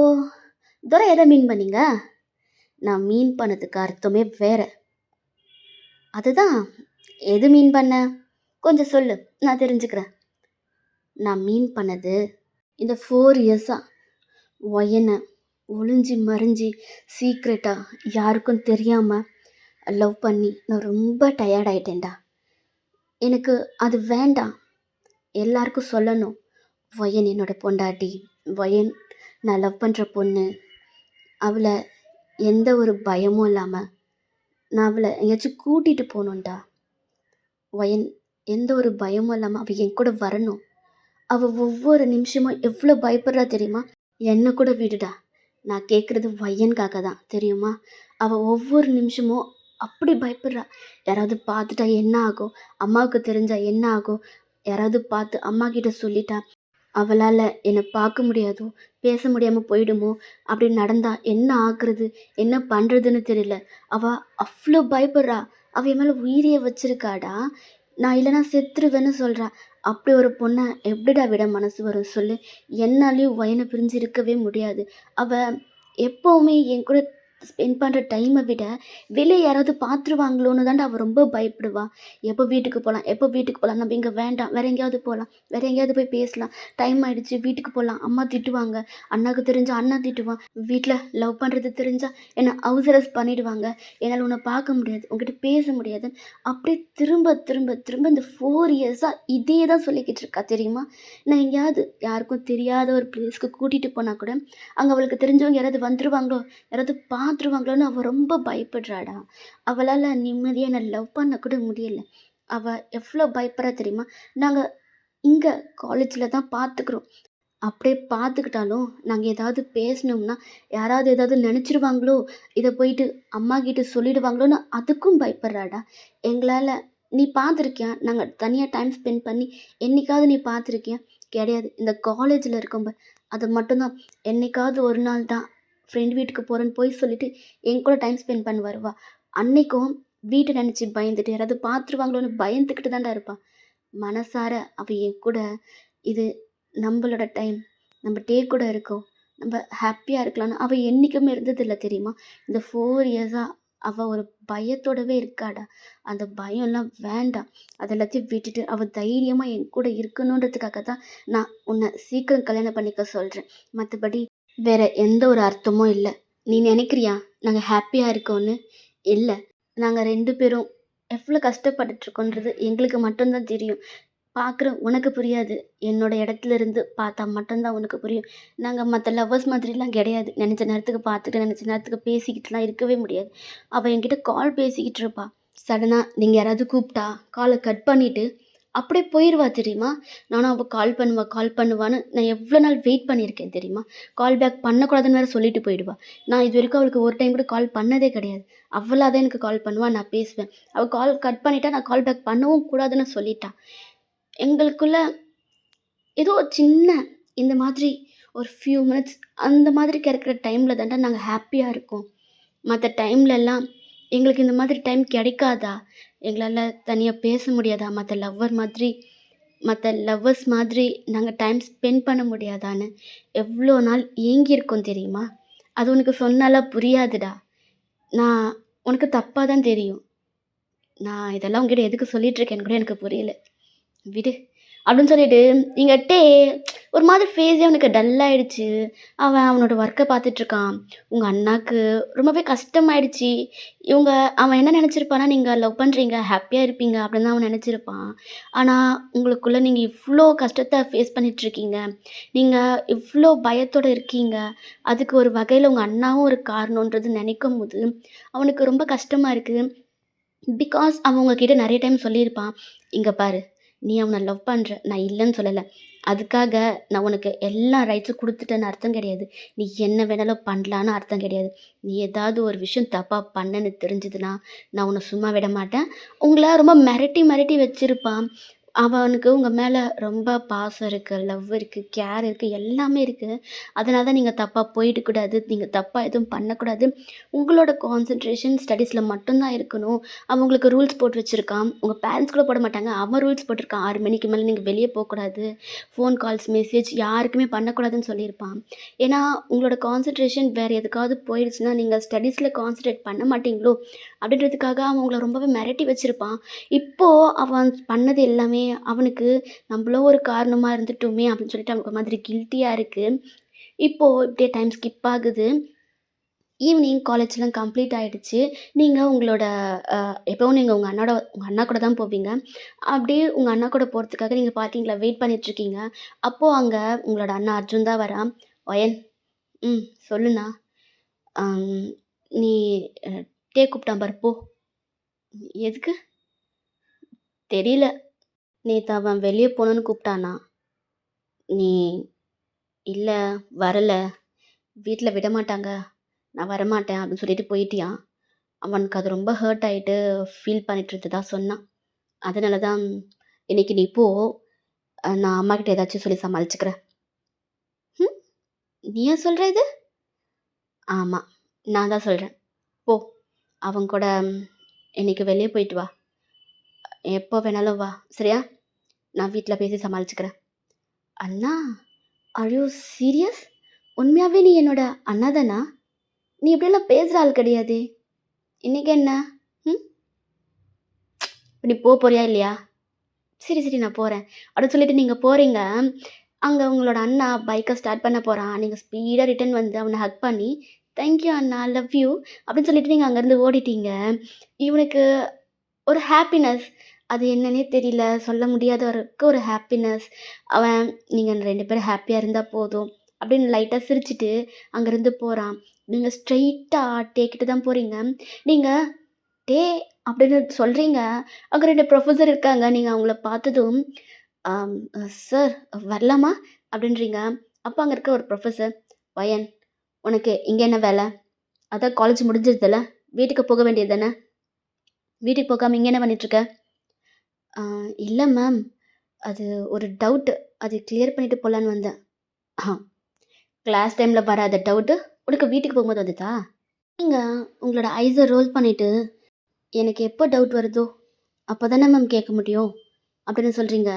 துரை எதை மீன் பண்ணீங்க? நான் மீன் பண்ணதுக்கு அர்த்தமே வேற. அதுதான். எது மீன் பண்ண? கொஞ்சம் சொல்லு, நான் தெரிஞ்சுக்கிறேன். நான் மீன் பண்ணது இந்த 4 இயர்ஸா ஒயனை ஒளிஞ்சி மறைஞ்சி சீக்ரெட்டாக யாருக்கும் தெரியாமல் லவ் பண்ணி நான் ரொம்ப டயர்ட் ஆயிட்டேன்டா. எனக்கு அது வேண்டாம். எல்லாருக்கும் சொல்லணும், ஒயன் என்னோட பொண்டாட்டி, ஒயன் நான் லவ் பண்ணுற பொண்ணு, அவளை எந்த ஒரு பயமும் இல்லாமல் நான் அவளை எங்கேயாச்சும் கூட்டிகிட்டு போகணுன்டா. ஒயன் எந்த ஒரு பயமும் இல்லாமல் அவள் என் கூட வரணும். அவள் ஒவ்வொரு நிமிஷமும் எவ்வளோ பயப்படுறா தெரியுமா? என்னை கூட விடுடா, நான் கேட்குறது ஒயனுக்காக தான் தெரியுமா? அவள் ஒவ்வொரு நிமிஷமும் அப்படி பயப்படுறா. யாராவது பார்த்துட்டா என்ன ஆகும்? அம்மாவுக்கு தெரிஞ்சா என்ன ஆகும்? யாராவது பார்த்து அம்மா கிட்ட சொல்லிட்டா அவளால் என்னை பார்க்க முடியாதோ, பேச முடியாமல் போயிடுமோ, அப்படி நடந்தா என்ன ஆகுறது, என்ன பண்ணுறதுன்னு தெரியல. அவள் அவ்வளோ பயப்படுறா. அவள் என் மேலே உயிரியை வச்சிருக்காடா. நான் இல்லைனா செத்துருவேன்னு சொல்கிறா. அப்படி ஒரு பொண்ணை எப்படிடா விட மனசு வரும் சொல்லு? என்னாலையும் ஒயனை பிரிஞ்சு இருக்கவே முடியாது. அவள் எப்போவுமே என் கூட ஸ்பெண்ட் பண்ணுற டைமை விட வெளியே யாராவது பார்த்துருவாங்களோன்னு தான்டா அவள் ரொம்ப பயப்படுவா. எப்போ வீட்டுக்கு போகலாம், எப்போ வீட்டுக்கு போகலாம், நம்ம இங்கே வேண்டாம், வேறு எங்கேயாவது போகலாம், வேறு எங்கேயாவது போய் பேசலாம், டைம் ஆகிடுச்சு, வீட்டுக்கு போகலாம், அம்மா திட்டுவாங்க, அண்ணாவுக்கு தெரிஞ்சால் அண்ணா திட்டுவான், வீட்டில் லவ் பண்ணுறது தெரிஞ்சால் என்னை ஹவுஸ் அரெஸ்ட் பண்ணிவிடுவாங்க, என்னால் உன்னை பார்க்க முடியாது, உங்ககிட்ட பேச முடியாது. அப்படியே திரும்ப திரும்ப திரும்ப இந்த 4 இயர்ஸாக இதே தான் சொல்லிக்கிட்டு இருக்கா தெரியுமா? நான் எங்கேயாவது யாருக்கும் தெரியாத ஒரு பிளேஸ்க்கு கூட்டிகிட்டு போனால் கூட அங்கே அவளுக்கு தெரிஞ்சவங்க யாராவது வந்துடுவாங்களோ, யாராவது பார்த்துருவாங்களோன்னு அவள் ரொம்ப பயப்படுறாடா. அவளால் நிம்மதியாக என்னை லவ் பண்ண கூட முடியல. அவள் எவ்வளோ பயப்படுறா தெரியுமா? நாங்கள் இங்கே காலேஜில் தான் பார்த்துக்குறோம். அப்படியே பார்த்துக்கிட்டாலும், நாங்க ஏதாவது பேசினோம்னா, யாராவது ஏதாவது நெனச்சிருவாங்களோ, இத போயிட்டு அம்மாகிட்ட சொல்லிடுவாங்களோன்னு அதுக்கும் பயப்படுறாடா. எங்களால நீ பார்த்துருக்கியா? நாங்க தனியா டைம் ஸ்பெண்ட் பண்ணி என்னைக்காவது நீ பார்த்துருக்கியா? கிடையாது. இந்த காலேஜ்ல இருக்கோம் பார், அது மட்டும் தான் என்னைக்காவது ஒரு நாள் தான் ஃப்ரெண்ட் வீட்டுக்கு போறேன்னு பொய் சொல்லிட்டு, என் கூட டைம் ஸ்பெண்ட் பண்ண வருவா. அன்னைக்கும் வீட்ட நெனச்சு பயந்துட்டு, யாராவது பார்த்துருவாங்களோன்னு பயந்துக்கிட்டு தான்டா இருப்பா. மனசார அவ என் கூட இது நம்பளோட டைம். நம்ம டே கூட இருக்கோம். நம்ப ஹாப்பியா இருக்கலாம்ன்னு அவ என்னைக்குமே இருந்ததில்ல தெரியுமா? இந்த 4 இயர்ஸா அவ ஒரு பயத்தோடவே இருக்காடா. அந்த பயம்லாம் வேண்டாம். அது எல்லாத்தையும் விட்டுட்டு அவ தைரியமா என் கூட இருக்கணுன்றதுக்காக தான் நான் உன்ன சீக்கிரம் கல்யாணம் பண்ணிக்க சொல்றேன். மத்தபடி வேற எந்த ஒரு அர்த்தமும் இல்ல. நீ நெனைக்கிறியா? நாங்க ஹாப்பியா இருக்கோன்னு? இல்ல. நாங்க 2 பேரும் எவ்ளோ கஷ்டப்பட்டுட்டு இருக்கோன்றது எங்களுக்கு மட்டும் தான் தெரியும். பார்க்குற உனக்கு புரியாது. என்னோட இடத்துல இருந்து பார்த்தா மட்டும் தான் உனக்கு புரியும். நாங்க மத்த லவ்வர்ஸ் மாதிரிலாம் கிடையாது. நெனச்ச நேரத்துக்கு பார்த்துட்டு, நெனச்ச நேரத்துக்கு பேசிக்கிட்டுலாம் இருக்கவே முடியாது. அவ என்கிட்ட கால் பேசிக்கிட்டு இருப்பா. சடனா நீங்க யாராவது கூப்பிட்டா, கால கட் பண்ணிட்டு, அப்படியே போயிருவா தெரியுமா? நானும் அவ கால் பண்ணுவா, கால் பண்ணுவான்னு நான் எவ்வளோ நாள் வெயிட் பண்ணியிருக்கேன் தெரியுமா? கால் பேக் பண்ணக்கூடாதுன்னு வேற சொல்லிட்டு போயிடுவா. நான் இதுவரைக்கும் அவளுக்கு ஒரு டைம் கூட கால் பண்ணதே கிடையாது. அவளா தான் எனக்கு கால் பண்ணுவா, நான் பேசுவேன். அவ கால் கட் பண்ணிட்டா, நான் கால் பேக் பண்ணவும் கூடாதுன்னு சொல்லிட்டா. எங்களுக்குள்ள ஏதோ ஒரு சின்ன இந்த மாதிரி ஒரு ஃபியூ மினிட்ஸ் அந்த மாதிரி கிடைக்கிற டைமில தான்டா நாங்க ஹாப்பியா இருக்கோம். மத்த டைம்லலாம் எங்களுக்கு இந்த மாதிரி டைம் கிடைக்காதா? எங்களால தனியா பேச முடியாதா? மத்த லவ்வர்ஸ் மாதிரி நாங்க டைம் ஸ்பெண்ட் பண்ண முடியாதான்னு எவ்வளோ நாள் ஏங்கியிருக்கோம் தெரியுமா? அது உனக்கு சொன்னாலாம் புரியாதுடா. நான் உனக்கு தப்பா தான் தெரியும். நான் இதெல்லாம் உன்கிட்ட எதுக்கு சொல்லிட்டு இருக்கேன்னு கூட எனக்கு புரியல. விடு. அப்படின்னு சொல்லிட்டு எங்கட்டே ஒரு மாதிரி ஃபேஸே அவனுக்கு டல்லாயிடுச்சு. அவன் அவனோட ஒர்க்க பார்த்துட்ருக்கான். உங்க அண்ணாக்கு ரொம்பவே கஷ்டமாயிடுச்சு. இவங்க அவன் என்ன நெனச்சிருப்பான்னா, நீங்க லவ் பண்றீங்க, ஹாப்பியா இருப்பீங்க அப்படின்னு தான் அவன் நெனச்சிருப்பான். ஆனா, உங்களுக்குள்ள நீங்க இவ்ளோ கஷ்டத்த ஃபேஸ் பண்ணிட்டுருக்கீங்க. நீங்க இவ்ளோ பயத்தோட இருக்கீங்க. அதுக்கு ஒரு வகையில உங்க அண்ணாவும் ஒரு காரணன்றது நெனைக்கும்போது, அவனுக்கு ரொம்ப கஷ்டமா இருக்கு. பிகாஸ் அவன் உங்ககிட்ட நெறைய டைம் சொல்லியிருப்பான். "இங்க பாரு, நீ அவன லவ் பண்ற. நான் இல்லன்னு சொல்லல. அதுக்காக நான் உனக்கு எல்லா ரைட்ஸும் குடுத்துட்டேன்னு அர்த்தம் கிடையாது. நீ என்ன வேணாலும் பண்ணலான்னு அர்த்தம் கிடையாது. நீ ஏதாவது ஒரு விஷயம் தப்பா பண்ணன்னு தெரிஞ்சதுன்னா, நான் உன்ன சும்மா விட மாட்டேன்." உங்கள ரொம்ப மிரட்டி மிரட்டி வச்சிருப்பான். அவனுக்கு உங்க மேல ரொம்ப பாசம் இருக்கு, லவ் இருக்கு, கேர் இருக்கு, எல்லாமே இருக்கு. அதனால தான் நீங்க தப்பா போயிடக்கூடாது. நீங்க தப்பா எதுவும் பண்ணக்கூடாது. உங்களோட கான்சன்ட்ரேஷன் ஸ்டடீஸ்ல மட்டும் தான் இருக்கணும். அவன் உங்களுக்கு ரூல்ஸ் போட்டு வச்சிருக்கான். உங்க பேரண்ட்ஸ் கூட போட மாட்டாங்க. அவன் ரூல்ஸ் போட்டிருக்கான். 6 மணிக்கு மேல நீங்க வெளிய போக்கூடாது. ஃபோன் கால்ஸ், மெசேஜ் யாருக்குமே பண்ணக்கூடாதுன்னு சொல்லியிருப்பான். ஏன்னா, உங்களோட கான்சன்ட்ரேஷன் வேற எதுக்காவது போயிடுச்சுன்னா, நீங்க ஸ்டடீஸ்ல கான்சன்ட்ரேட் பண்ண மாட்டீங்களோ! அப்படின்றதுக்காக அவன் உங்கள ரொம்பவே மிரட்டி வச்சிருப்பான். இப்போ அவன் பண்ணது எல்லாமே அவனுக்கு நம்பளும் ஒரு காரணமா இருந்துட்டோமே! அப்படின்னு சொல்லிட்டு அவனுக்கு ஒரு மாதிரி கில்ட்டியா இருக்கு. இப்போ இப்படியே டைம் ஸ்கிப் ஆகுது. ஈவினிங் காலேஜ்லாம் கம்ப்ளீட் ஆயிடுச்சு. நீங்க உங்களோட அ எப்பவும் நீங்க உங்க அண்ணா கூட தான் போவீங்க. அப்படியே உங்க அண்ணா கூட போறதுக்காக நீங்க பார்க்கிங்ல வெயிட் பண்ணிட்டுருக்கீங்க. அப்போ அங்க உங்களோட அண்ணா அர்ஜுன் தான் வரான். "ஒயன், ம் சொல்லுண்ணா. அம் நீ அ டீ கூப்பிட்டான் பாரு போ." "எதுக்கு?" "தெரியல. நேத்து அவன் வெளிய போணும்னு கூப்பிட்டானாம். நீ இல்ல வரல. வீட்ல விடமாட்டாங்க. நான் வரமாட்டேன்." அப்படின்னு சொல்லிட்டு போயிட்டியாம். அவனுக்கு அது ரொம்ப ஹர்ட் ஆயிட்டு ஃபீல் பண்ணிட்டு இருந்ததா சொன்னான். அதனால தான் இன்னைக்கு நீ போ. நான் அம்மாகிட்ட ஏதாச்சும் சொல்லி சமாளிச்சுக்கிறேன். ம். நீயா சொல்ற இது? ஆமா. நான் தான் சொல்றேன். போ. அவன் கூட இன்னைக்கு வெளிய போயிட்டு வா. எப்போ வேணாலும் வா. சரியா? நான் வீட்ல பேசி சமாளிச்சுக்கிறேன். அண்ணா! Are you serious? உண்மையாவே நீ என்னோட அண்ணா தானா? நீ இப்படியெல்லாம் பேசுற ஆள் கிடையாதே! இன்னைக்கு என்ன? ம். இப்ப நீ போறியா இல்லையா? சரி, சரி நான் போறேன். அப்படின்னு சொல்லிட்டு நீங்க போறீங்க. அங்க உங்களோட அண்ணா பைக்க ஸ்டார்ட் பண்ண போறான். நீங்க ஸ்பீடா ரிட்டர்ன் வந்து அவன ஹக் பண்ணி, "thank you Anna, love you" அப்படின்னு சொல்லிட்டு நீங்க அங்கருந்து ஓடிட்டீங்க. இவனுக்கு ஒரு ஹாப்பினஸ். அது என்னன்னே தெரியல. சொல்ல முடியாத ஒரு ஹாப்பினஸ். அவன் நீங்க 2 பேரும் ஹாப்பியா இருந்தா போதும் அப்படின்னு லைட்டா சிரிச்சுட்டு அங்கருந்து போறான். நீங்க ஸ்ட்ரெய்ட்டா டே கிட்ட தான் போறீங்க. நீங்க "டே" அப்படின்னு சொல்றீங்க. அங்க 2 ப்ரொஃபசர் இருக்காங்க. நீங்க அவங்கள பார்த்ததும், "சார் வரலாமா?" அப்படின்றீங்க. அப்போ அங்கே இருக்க ஒரு ப்ரொஃபஸர், "வயன், உனக்கு இங்கே என்ன வேலை? அதான் காலேஜ் முடிஞ்சிருதுல்ல, வீட்டுக்கு போக வேண்டியது தானே? வீட்டுக்கு போகாமல் இங்கே என்ன பண்ணிட்டுருக்க?" இல்லை மேம், அது ஒரு டவுட்டு, அது கிளியர் பண்ணிட்டு போகலான்னு வந்தேன்." ஆ, கிளாஸ் டைமில் வராத டவுட்டு உனக்கு வீட்டுக்கு போகும்போது வந்துதா? நீங்கள் உங்களோட ஐஸை ரோல் பண்ணிவிட்டு எனக்கு எப்போ டவுட் வருதோ அப்போ தானே மேம் கேட்க முடியும் அப்படின்னு சொல்கிறீங்க.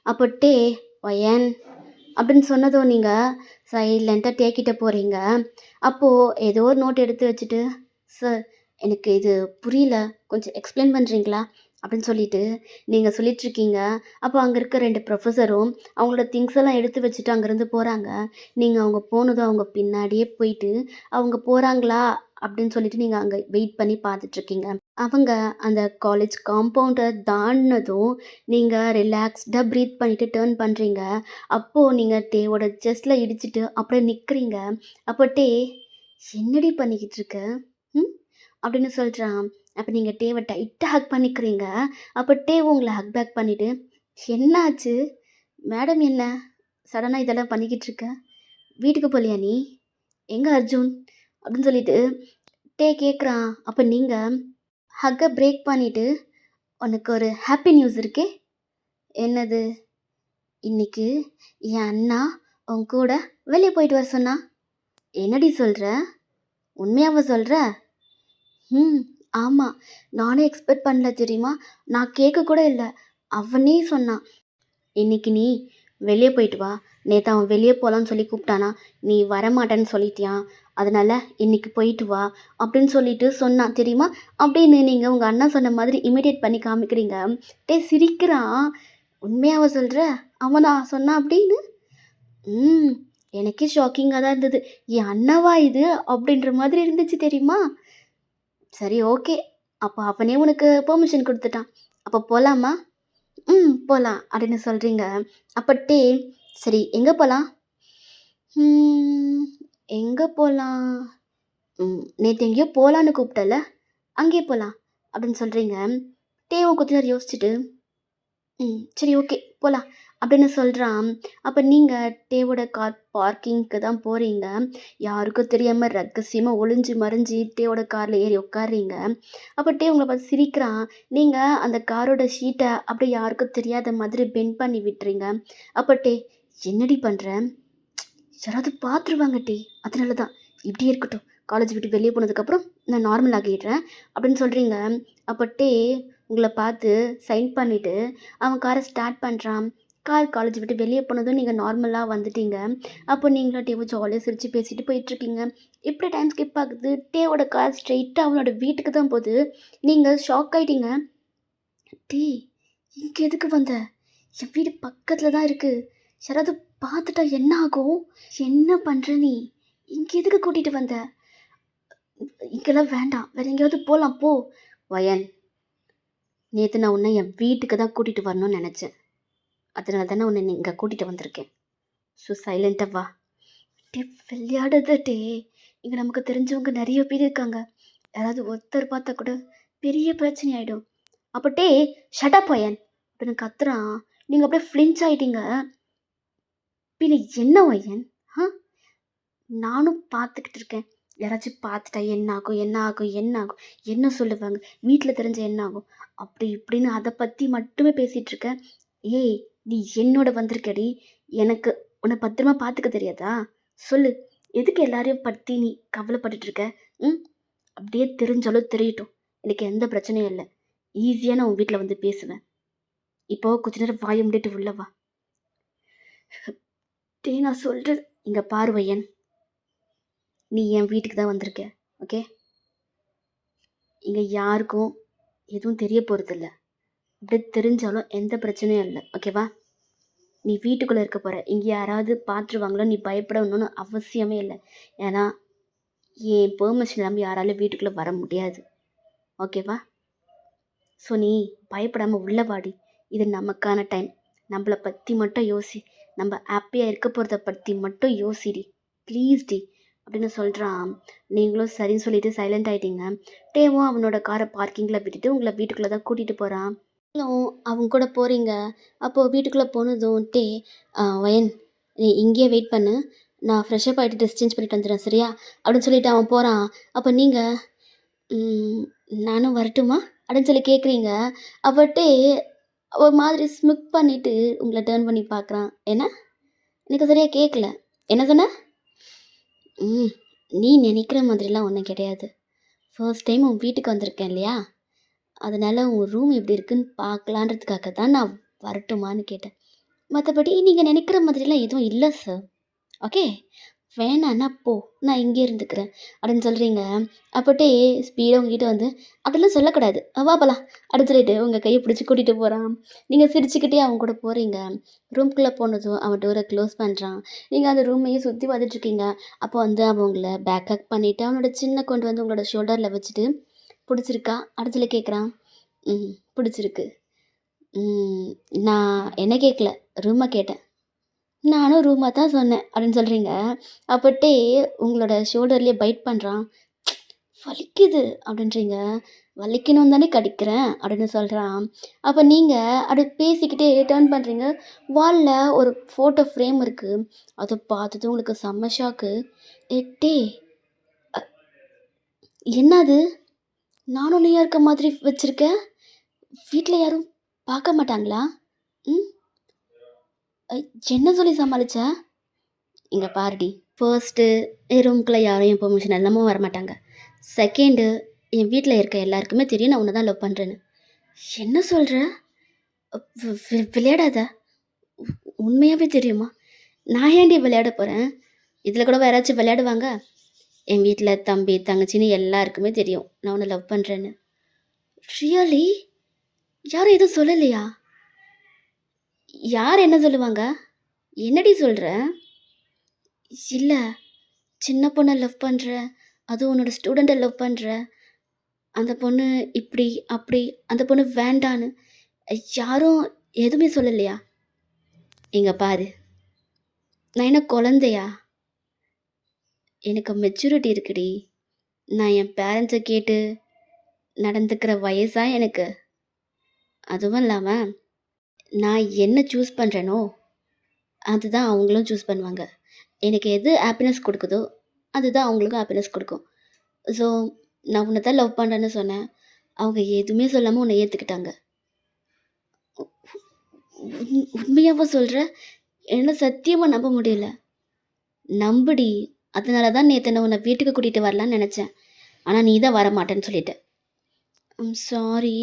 அப்போ டே ஒயன் அப்படின்னு சொன்னதும் நீங்கள் சைலண்ட்டாக டே கிட்ட போகிறீங்க. அப்போது ஏதோ ஒரு நோட் எடுத்து வச்சுட்டு, சார் எனக்கு இது புரியல, கொஞ்சம் எக்ஸ்பிளைன் பண்ணுறீங்களா அப்படின்னு சொல்லிட்டு நீங்கள் சொல்லிகிட்ருக்கீங்க. அப்போ அங்கே இருக்க 2 ப்ரொஃபஸரும் அவங்களோட திங்ஸ் எல்லாம் எடுத்து வச்சுட்டு அங்கேருந்து போகிறாங்க. நீங்கள் அவங்க போனதும் அவங்க பின்னாடியே போயிட்டு அவங்க போகிறாங்களா அப்படின்னு சொல்லிட்டு நீங்கள் அங்கே வெயிட் பண்ணி பார்த்துட்ருக்கீங்க. அவங்க அந்த காலேஜ் காம்பவுண்டை தாண்டினதும் நீங்கள் ரிலாக்ஸ்டாக ப்ரீத் பண்ணிவிட்டு டேர்ன் பண்ணுறீங்க. அப்போது நீங்கள் டேவோட செஸ்ட்டில் இடிச்சிட்டு அப்படியே நிற்கிறீங்க. அப்போ டே, என்னடி பண்ணிக்கிட்டு இருக்க? ம் அப்படின்னு சொல்கிறான். அப்போ நீங்கள் டேவை டைட்டாக ஹக் பண்ணிக்கிறீங்க. அப்போ டேவ் உங்களை ஹக் பேக் பண்ணிவிட்டு, என்னாச்சு மேடம், என்ன சடனாக இதெல்லாம் பண்ணிக்கிட்டு இருக்க? வீட்டுக்கு போகலையா நீ? எங்கே அர்ஜுன் அப்படின்னு சொல்லிட்டு டே கேட்குறான். அப்போ நீங்கள் ஹக்கை பிரேக் பண்ணிவிட்டு, உனக்கு ஒரு ஹாப்பி நியூஸ் இருக்கே. என்னது? இன்னைக்கு என் அண்ணா உன் கூட வெளியே போயிட்டு வர சொன்னா. என்னடி சொல்கிற? உண்மையாவ சொல்கிற? ம் ஆமாம், நானே எக்ஸ்பெக்ட் பண்ணல தெரியுமா, நான் கேட்க கூட இல்லை, அவனே சொன்னான். இன்னைக்கு நீ வெளியே போயிட்டு வா, நேற்று அவன் வெளியே போகலான்னு சொல்லி கூப்பிட்டானா, நீ வரமாட்டேன்னு சொல்லிட்டியான், அதனால் இன்னைக்கு போயிட்டு வா அப்படின்னு சொல்லிட்டு சொன்னான் தெரியுமா அப்படின்னு நீங்கள் உங்கள் அண்ணா சொன்ன மாதிரி இமிடியேட் பண்ணி காமிக்கிறீங்க. டே சிரிக்கிறான். உண்மையாவ சொல்கிற? அவனா சொன்னான் அப்படின்னு? ம் எனக்கே ஷாக்கிங்காக தான் இருந்தது. என் அண்ணாவா இது அப்படின்ற மாதிரி இருந்துச்சு தெரியுமா. சரி, ஓகே, அப்போ அவனே உனக்கு பெர்மிஷன் கொடுத்துட்டான், அப்போ போகலாமா? போகலாம் அப்படின்னு சொல்கிறீங்க. அப்போ டே, சரி எங்கே போகலாம்? எங்கே போகலாம்? நேற்று எங்கேயோ போகலான்னு கூப்பிட்டல, அங்கேயே போகலாம் அப்படின்னு சொல்கிறீங்க. டேவும் கொஞ்ச நேரம் யோசிச்சுட்டு, சரி ஓகே போகலாம் அப்படின்னு சொல்கிறான். அப்போ நீங்கள் டேவோட கார் பார்க்கிங்க்கு தான் போகிறீங்க. யாருக்கும் தெரியாமல் ரகசியமாக ஒளிஞ்சு மறைஞ்சி டேவோட காரில் ஏறி உட்கார்றீங்க. அப்போ டே உங்களை பார்த்து சிரிக்கிறான். நீங்கள் அந்த காரோட ஷீட்டை அப்படியே யாருக்கும் தெரியாத மாதிரி பெண்ட் பண்ணி விட்டுறீங்க. அப்போ டே, என்னடி பண்ணுற? யாராவது பார்த்துருவாங்க டே, அதனால தான் இப்படியே இருக்கட்டும், காலேஜ் விட்டு வெளியே போனதுக்கப்புறம் நான் நார்மல் ஆகிடுறேன் அப்படின்னு சொல்கிறீங்க. அப்போ டே உங்களை பார்த்து சைன் பண்ணிவிட்டு அவன் காரை ஸ்டார்ட் பண்ணுறான். காலேஜ் விட்டு வெளியே போனதும் நீங்கள் நார்மலாக வந்துட்டீங்க. அப்போ நீங்களும் டேவை ஜாலியாக சிரித்து பேசிட்டு போயிட்டுருக்கீங்க. இப்படி டைம் ஸ்கிப் ஆகுது. டேவோட கார் ஸ்ட்ரெயிட்டாக அவனோட வீட்டுக்கு தான் போகுது. நீங்கள் ஷாக் ஆகிட்டீங்க. டே, இங்கே எதுக்கு வந்த? என் வீடு பக்கத்தில் தான் இருக்குது, யாராவது பார்த்துட்டா என்ன ஆகும்? என்ன பண்ணுற நீ? இங்கே எதுக்கு கூட்டிகிட்டு வந்த? இங்கெல்லாம் வேண்டாம், வேறு எங்கேயாவது போகலாம் போ. வயன், நேற்று நான் உன்னை என் வீட்டுக்கு தான் கூட்டிகிட்டு வரணும்னு நினச்சேன், அதனால தானே உன்னை இங்கே கூட்டிகிட்டு வந்திருக்கேன். ஸோ சைலண்ட்டாக வா. டே விளையாடுது டே, இங்கே நமக்கு தெரிஞ்சவங்க நிறைய பேர் இருக்காங்க, யாராவது ஒருத்தர் பார்த்தா கூட பெரிய பிரச்சனை ஆகிடும். அப்போ டே ஷட்டப் வயன் அப்படின்னு கத்துறான். நீங்கள் அப்படியே ஃப்ளின்ச் ஆகிட்டீங்க. பின்ன என்ன வயன்? நானும் பார்த்துக்கிட்டு இருக்கேன், யாராச்சும் பார்த்துட்டா என்ன ஆகும், என்ன ஆகும், என்ன ஆகும், என்ன சொல்லுவாங்க, வீட்டில் தெரிஞ்ச என்ன ஆகும், அப்படி இப்படின்னு அதை பற்றி மட்டுமே பேசிகிட்ருக்க. ஏய், நீ என்னோட வந்திருக்கடி, எனக்கு உன்னை பத்திரமா பார்த்துக்க தெரியாதா? சொல்லு, எதுக்கு எல்லாரையும் பற்றி நீ கவலைப்பட்டுட்ருக்க? அப்படியே தெரிஞ்சாலும் தெரியட்டும், எனக்கு எந்த பிரச்சனையும் இல்லை, ஈஸியாக நான் உன் வீட்டில் வந்து பேசுவேன். இப்போ கொஞ்ச நேரம் வாயை முடிட்டு உள்ள வா. டே நான் சொல்கிறது இங்கே பாரு வயன், நீ என் வீட்டுக்கு தான் வந்திருக்க, ஓகே? இங்கே யாருக்கும் எதுவும் தெரிய போகிறதில்ல, அப்படி தெரிஞ்சாலும் எந்த பிரச்சனையும் இல்லை, ஓகேவா? நீ வீட்டுக்குள்ளே இருக்க போகிற, இங்கே யாராவது பார்த்துருவாங்களோ நீ பயப்படணும்னு அவசியமே இல்லை. ஏன்னா என் பெர்மிஷன் இல்லாமல் யாராலும் வீட்டுக்குள்ளே வர முடியாது, ஓகேவா? ஸோ நீ பயப்படாமல் உள்ள வாடி, இது நமக்கான டைம், நம்மளை பற்றி மட்டும் யோசி, நம்ம ஹாப்பியாக இருக்க போகிறத பற்றி மட்டும் யோசிடி, ப்ளீஸ் டி அப்படின்னு சொல்கிறான். நீங்களும் சரின்னு சொல்லிட்டு சைலண்ட் ஆகிட்டீங்க. டேவும் அவனோட காரை பார்க்கிங்கில் விட்டுட்டு உங்களை வீட்டுக்குள்ளே தான் கூட்டிகிட்டு போகிறான். நீங்களும் அவங்க கூட போகிறீங்க. அப்போது வீட்டுக்குள்ளே போனதும் டே, வயன் நீ இங்கேயே வெயிட் பண்ணு. நான் ஃப்ரெஷ் அப் ஆயிட்டு ட்ரெஸ் சேஞ்ச் பண்ணிட்டு வந்துடுறேன் சரியா?" அப்படின்னு சொல்லிட்டு அவன் போறான். அப்ப நீங்க, "ம் நானும் வரட்டுமா?" அப்படின்னு சொல்லி கேட்குறீங்க. அப்பட்டே ஒரு மாதிரி ஸ்மிக் பண்ணிட்டு உங்கள டர்ன் பண்ணி பார்க்குறான். "என்ன? எனக்கு சரியா கேட்கல. என்ன சொன்ன?" "ம் நீ நெனைக்கிற மாதிரிலாம் ஒண்ணும் கிடையாது. ஃபர்ஸ்ட் டைம் உன் வீட்டுக்கு வந்திருக்கேன் இல்லையா? அதனால உன் ரூம் எப்படி இருக்குன்னு பார்க்கலான்றதுக்காக தான் நான் வரட்டுமான்னு கேட்டேன். மத்தபடி நீங்க நெனைக்கிற மாதிரிலாம் எதுவும் இல்ல சார். ஓகே. வேணான்னா போ. நான் இங்கேயே இருந்துக்கிறேன்." அப்படின்னு சொல்றீங்க. அப்போட்டே ஸ்பீடா உங்ககிட்ட வந்து, "அப்படிலாம் சொல்லக்கூடாது. வா போலாம்." அப்படின்னு சொல்லிட்டு உங்க கைய பிடிச்சு கூட்டிட்டு போறான். நீங்க சிரிச்சுக்கிட்டே அவன் கூட போறீங்க. ரூம்குள்ள போனதும் அவன் டோர க்ளோஸ் பண்றான். நீங்க அந்த ரூமையே சுத்தி பார்த்துட்ருக்கீங்க. அப்போ வந்து அவன் உங்கள பேக் ஹக் பண்ணிட்டு, அவனோட சின்ன கொண்டு வந்து உங்களோட ஷோல்டர்ல வச்சுட்டு, "புடிச்சிருக்கா?" அப்படின்னு சொல்லி கேட்குறான். "ம். புடிச்சிருக்கு." "ம். நான் என்ன கேட்கல. ரூம கேட்டேன்." "நானும் ரூமா தான் சொன்னேன்." அப்படின்னு சொல்றீங்க. அப்பட்டே உங்களோட ஷோல்டர்லயே பைட் பண்றான். "வலிக்குது." அப்படின்றீங்க. "வலிக்கணும்னு தானே கடிக்கிறேன்." அப்படின்னு சொல்றான். அப்ப நீங்க அப்படி பேசிக்கிட்டே டர்ன் பண்றீங்க. வால்ல ஒரு ஃபோட்டோ ஃப்ரேம் இருக்கு. அத பார்த்ததும் உங்களுக்கு செம்ம ஷாக்கு. டேய் என்னது? நானும் இருக்க மாதிரி வச்சிருக்க? வீட்ல யாரும் பார்க்க மாட்டாங்களா? ம். அ என்ன சொல்லி சமாளிச்ச?" "இங்க பாருடி, ஃபர்ஸ்ட்டு என் ரூம்குள்ள யாரும் என் பெர்மிஷன் இல்லாம வரமாட்டாங்க. செகண்டு என் வீட்ல இருக்க எல்லாருக்குமே தெரியும் நான் உன்ன தான் லவ் பண்றேன்னு." "என்ன சொல்ற? விளையாடாத. உ உண்மையாவே தெரியுமா? நான் ஏன்டி விளையாட போறேன்? இதில கூடவா யாராச்சும் விளையாடுவாங்க? என் வீட்ல தம்பி, தங்கச்சின்னு எல்லாருக்குமே தெரியும் நான் உன்ன லவ் பண்றேன்னு." "ரியலி? யாரும் எதுவும் சொல்லலையா?" "யார் என்ன சொல்லுவாங்க? என்னடி சொல்ற?" "இல்ல, சின்ன பொண்ண லவ் பண்றேன். அதுவும் உன்னோட ஸ்டூடண்ட்ட லவ் பண்றேன். அந்த பொண்ணு இப்படி, அப்படி, அந்த பொண்ணு வேண்டான்னு யாரும் எதுவுமே சொல்லலையா?" "இங்க பாரு, நான் என்ன குழந்தையா? எனக்கு மெச்சூரிட்டி இருக்குடி. நான் என் பேரண்ட்ஸ கேட்டு நடந்துக்கிற வயசா எனக்கு? அதுவும் இல்லாம, நான் என்ன சூஸ் பண்றேனோ, அதுதான் அவங்களும் சூஸ் பண்ணுவாங்க. எனக்கு எது ஹாப்பினஸ் குடுக்குதோ, அதுதான் அவங்களுக்கும் ஹாப்பினஸ் குடுக்கும். ஸோ, நான் உன்ன தான் லவ் பண்றேன்னு சொன்னேன். அவங்க எதுவுமே சொல்லாம உன்ன ஏத்துக்கிட்டாங்க." உண்மையாவா சொல்ற? என்னால சத்தியமா நம்ப முடியல." "நம்புடி. அதனால தான் நேத்து நான் உன்ன வீட்டுக்கு கூட்டிட்டு வரலான்னு நெனச்சேன். ஆனா நீ தான் வரமாட்டேன்னு சொல்லிட்ட." சாரி.